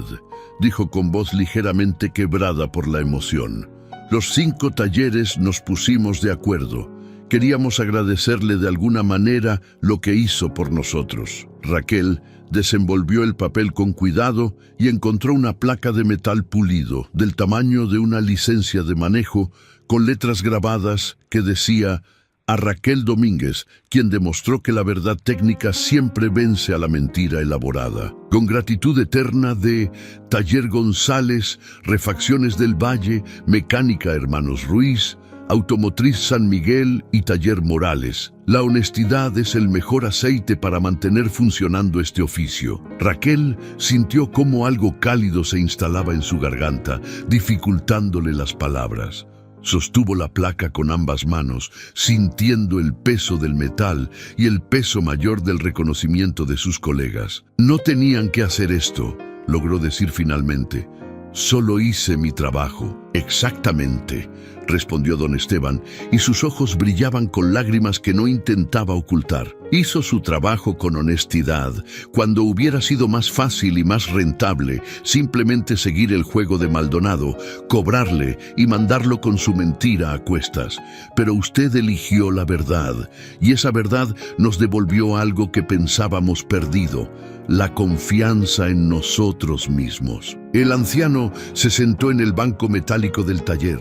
dijo con voz ligeramente quebrada por la emoción. «Los 5 talleres nos pusimos de acuerdo. Queríamos agradecerle de alguna manera lo que hizo por nosotros». Raquel desenvolvió el papel con cuidado y encontró una placa de metal pulido, del tamaño de una licencia de manejo, con letras grabadas que decía: «A Raquel Domínguez, quien demostró que la verdad técnica siempre vence a la mentira elaborada. Con gratitud eterna de Taller González, Refacciones del Valle, Mecánica Hermanos Ruiz, Automotriz San Miguel y Taller Morales. La honestidad es el mejor aceite para mantener funcionando este oficio. Raquel sintió cómo algo cálido se instalaba en su garganta, dificultándole las palabras. Sostuvo la placa con ambas manos, sintiendo el peso del metal y el peso mayor del reconocimiento de sus colegas. No tenían que hacer esto, logró decir finalmente. Solo hice mi trabajo. Exactamente, respondió don Esteban, y sus ojos brillaban con lágrimas que no intentaba ocultar. Hizo su trabajo con honestidad, cuando hubiera sido más fácil y más rentable simplemente seguir el juego de Maldonado, cobrarle y mandarlo con su mentira a cuestas. Pero usted eligió la verdad, y esa verdad nos devolvió algo que pensábamos perdido: la confianza en nosotros mismos. El anciano se sentó en el banco metálico del taller,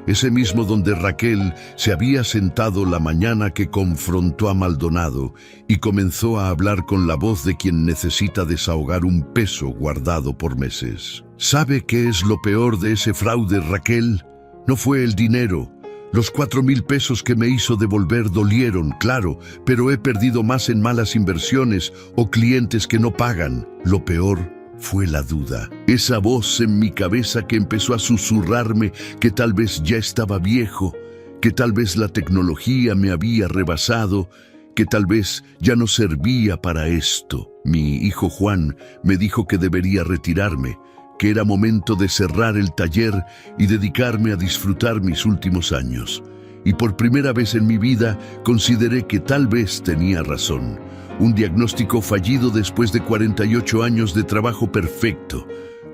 ese mismo donde Raquel se había sentado la mañana que confrontó a Maldonado, y comenzó a hablar con la voz de quien necesita desahogar un peso guardado por meses. ¿Sabe qué es lo peor de ese fraude, Raquel? No fue el dinero. Los 4,000 pesos que me hizo devolver dolieron, claro, pero he perdido más en malas inversiones o clientes que no pagan. Lo peor fue la duda. Esa voz en mi cabeza que empezó a susurrarme que tal vez ya estaba viejo, que tal vez la tecnología me había rebasado, que tal vez ya no servía para esto. Mi hijo Juan me dijo que debería retirarme, que era momento de cerrar el taller y dedicarme a disfrutar mis últimos años. Y por primera vez en mi vida consideré que tal vez tenía razón. Un diagnóstico fallido después de 48 años de trabajo perfecto.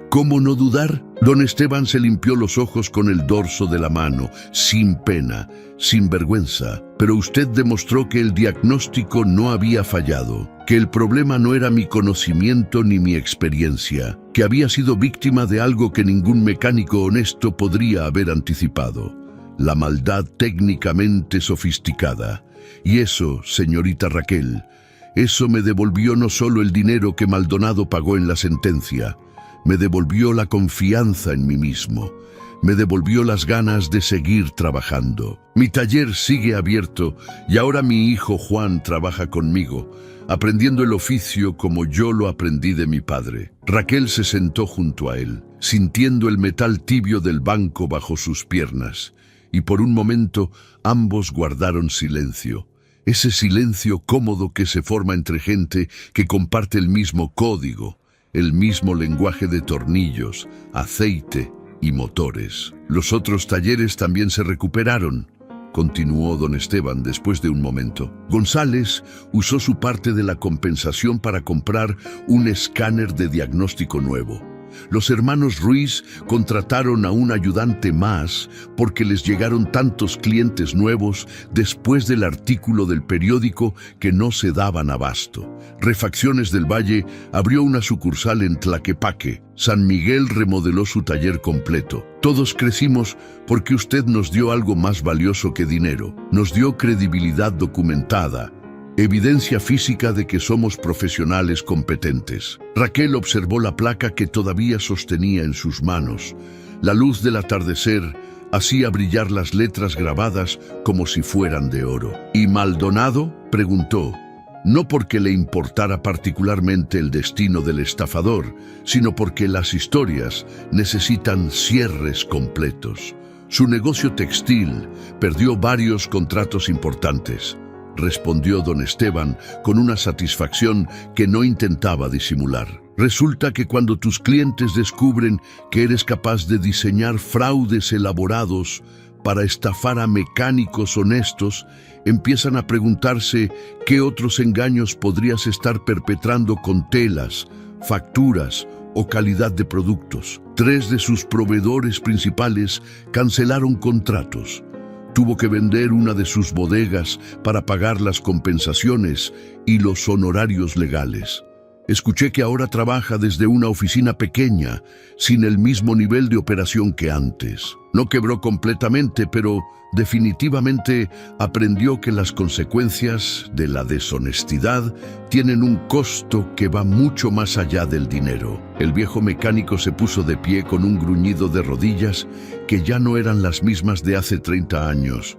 ¿Cómo no dudar? Don Esteban se limpió los ojos con el dorso de la mano, sin pena, sin vergüenza. Pero usted demostró que el diagnóstico no había fallado, que el problema no era mi conocimiento ni mi experiencia, que había sido víctima de algo que ningún mecánico honesto podría haber anticipado: la maldad técnicamente sofisticada. Y eso, señorita Raquel, eso me devolvió no solo el dinero que Maldonado pagó en la sentencia, me devolvió la confianza en mí mismo, me devolvió las ganas de seguir trabajando. Mi taller sigue abierto y ahora mi hijo Juan trabaja conmigo, aprendiendo el oficio como yo lo aprendí de mi padre. Raquel se sentó junto a él, sintiendo el metal tibio del banco bajo sus piernas, y por un momento ambos guardaron silencio. Ese silencio cómodo que se forma entre gente que comparte el mismo código, el mismo lenguaje de tornillos, aceite y motores. Los otros talleres también se recuperaron, continuó don Esteban después de un momento. González usó su parte de la compensación para comprar un escáner de diagnóstico nuevo. Los hermanos Ruiz contrataron a un ayudante más porque les llegaron tantos clientes nuevos después del artículo del periódico que no se daban abasto. Refacciones del Valle abrió una sucursal en Tlaquepaque. San Miguel remodeló su taller completo. Todos crecimos porque usted nos dio algo más valioso que dinero. Nos dio credibilidad documentada, evidencia física de que somos profesionales competentes. Raquel observó la placa que todavía sostenía en sus manos. La luz del atardecer hacía brillar las letras grabadas como si fueran de oro. ¿Y Maldonado?, preguntó, no porque le importara particularmente el destino del estafador, sino porque las historias necesitan cierres completos. Su negocio textil perdió varios contratos importantes, respondió don Esteban con una satisfacción que no intentaba disimular. Resulta que cuando tus clientes descubren que eres capaz de diseñar fraudes elaborados para estafar a mecánicos honestos, empiezan a preguntarse qué otros engaños podrías estar perpetrando con telas, facturas o calidad de productos. 3 de sus proveedores principales cancelaron contratos. Tuvo que vender una de sus bodegas para pagar las compensaciones y los honorarios legales. Escuché que ahora trabaja desde una oficina pequeña, sin el mismo nivel de operación que antes. No quebró completamente, pero definitivamente aprendió que las consecuencias de la deshonestidad tienen un costo que va mucho más allá del dinero. El viejo mecánico se puso de pie con un gruñido de rodillas que ya no eran las mismas de hace 30 años,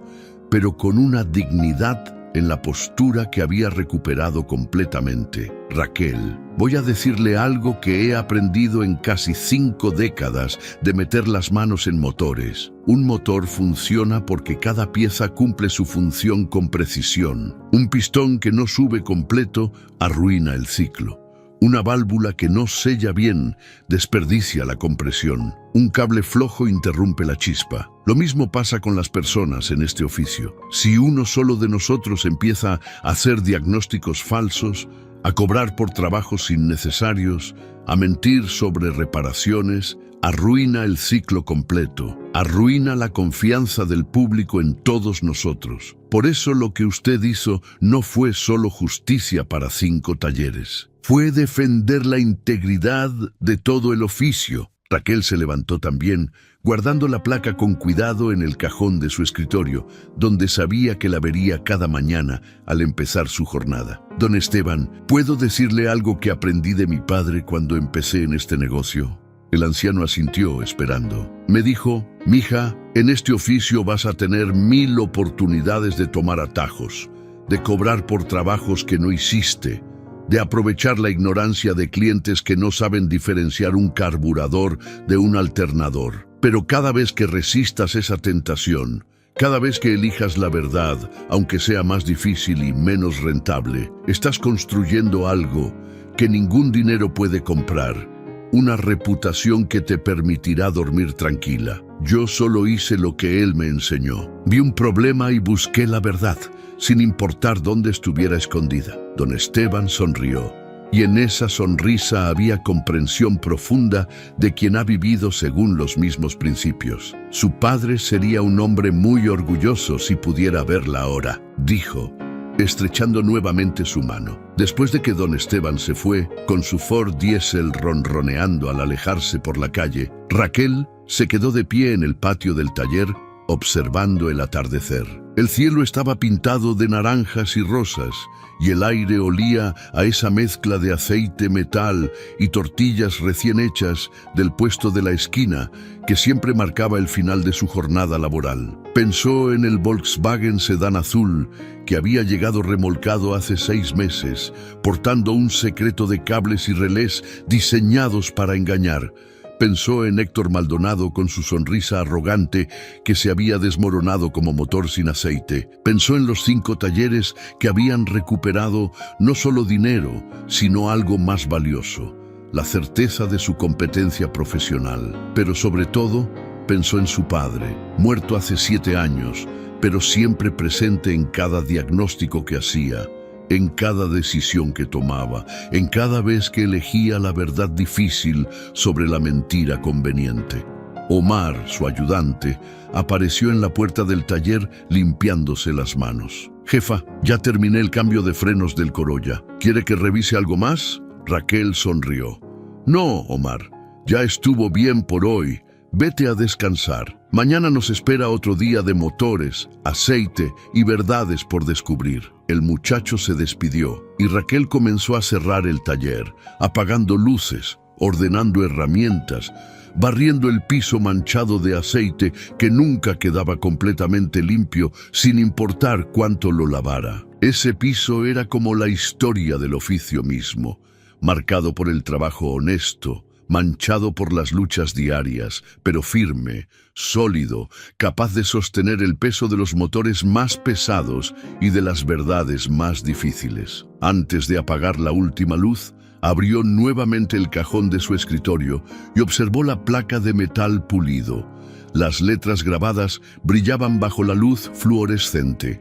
pero con una dignidad en la postura que había recuperado completamente. Raquel, voy a decirle algo que he aprendido en casi 5 décadas de meter las manos en motores. Un motor funciona porque cada pieza cumple su función con precisión. Un pistón que no sube completo arruina el ciclo. Una válvula que no sella bien desperdicia la compresión. Un cable flojo interrumpe la chispa. Lo mismo pasa con las personas en este oficio. Si uno solo de nosotros empieza a hacer diagnósticos falsos, a cobrar por trabajos innecesarios, a mentir sobre reparaciones, arruina el ciclo completo, arruina la confianza del público en todos nosotros. Por eso lo que usted hizo no fue solo justicia para 5 talleres. Fue defender la integridad de todo el oficio. Raquel se levantó también, guardando la placa con cuidado en el cajón de su escritorio, donde sabía que la vería cada mañana al empezar su jornada. Don Esteban, ¿puedo decirle algo que aprendí de mi padre cuando empecé en este negocio? El anciano asintió, esperando. Me dijo, mija, en este oficio vas a tener 1000 oportunidades de tomar atajos, de cobrar por trabajos que no hiciste, de aprovechar la ignorancia de clientes que no saben diferenciar un carburador de un alternador. Pero cada vez que resistas esa tentación, cada vez que elijas la verdad, aunque sea más difícil y menos rentable, estás construyendo algo que ningún dinero puede comprar, una reputación que te permitirá dormir tranquila. Yo solo hice lo que él me enseñó. Vi un problema y busqué la verdad, sin importar dónde estuviera escondida. Don Esteban sonrió, y en esa sonrisa había comprensión profunda de quien ha vivido según los mismos principios. Su padre sería un hombre muy orgulloso si pudiera verla ahora, dijo, estrechando nuevamente su mano. Después de que don Esteban se fue, con su Ford Diesel ronroneando al alejarse por la calle, Raquel se quedó de pie en el patio del taller, observando el atardecer. El cielo estaba pintado de naranjas y rosas, y el aire olía a esa mezcla de aceite, metal y tortillas recién hechas del puesto de la esquina que siempre marcaba el final de su jornada laboral. Pensó en el Volkswagen sedán azul que había llegado remolcado hace 6 meses, portando un secreto de cables y relés diseñados para engañar. Pensó en Héctor Maldonado con su sonrisa arrogante que se había desmoronado como motor sin aceite. Pensó en los 5 talleres que habían recuperado no solo dinero, sino algo más valioso, la certeza de su competencia profesional. Pero sobre todo, pensó en su padre, muerto hace 7 años, pero siempre presente en cada diagnóstico que hacía, en cada decisión que tomaba, en cada vez que elegía la verdad difícil sobre la mentira conveniente. Omar, su ayudante, apareció en la puerta del taller limpiándose las manos. Jefa, ya terminé el cambio de frenos del Corolla. ¿Quiere que revise algo más? Raquel sonrió. No, Omar, ya estuvo bien por hoy. Vete a descansar. Mañana nos espera otro día de motores, aceite y verdades por descubrir. El muchacho se despidió y Raquel comenzó a cerrar el taller, apagando luces, ordenando herramientas, barriendo el piso manchado de aceite que nunca quedaba completamente limpio sin importar cuánto lo lavara. Ese piso era como la historia del oficio mismo, marcado por el trabajo honesto, manchado por las luchas diarias, pero firme, sólido, capaz de sostener el peso de los motores más pesados y de las verdades más difíciles. Antes de apagar la última luz, abrió nuevamente el cajón de su escritorio y observó la placa de metal pulido. Las letras grabadas brillaban bajo la luz fluorescente.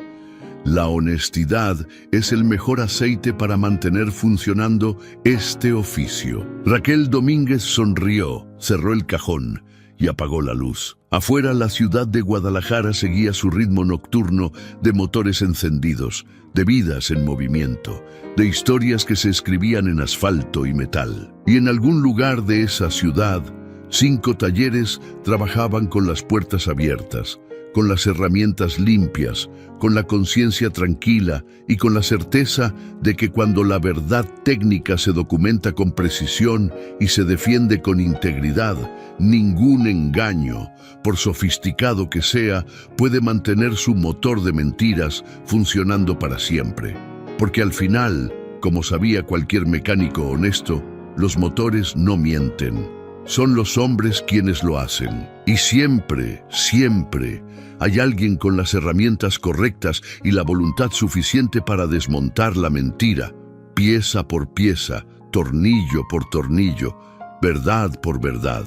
La honestidad es el mejor aceite para mantener funcionando este oficio. Raquel Domínguez sonrió, cerró el cajón y apagó la luz. Afuera, la ciudad de Guadalajara seguía su ritmo nocturno de motores encendidos, de vidas en movimiento, de historias que se escribían en asfalto y metal. Y en algún lugar de esa ciudad, 5 talleres trabajaban con las puertas abiertas, con las herramientas limpias, con la conciencia tranquila y con la certeza de que cuando la verdad técnica se documenta con precisión y se defiende con integridad, ningún engaño, por sofisticado que sea, puede mantener su motor de mentiras funcionando para siempre. Porque al final, como sabía cualquier mecánico honesto, los motores no mienten. Son los hombres quienes lo hacen. Y siempre, siempre, hay alguien con las herramientas correctas y la voluntad suficiente para desmontar la mentira, pieza por pieza, tornillo por tornillo, verdad por verdad.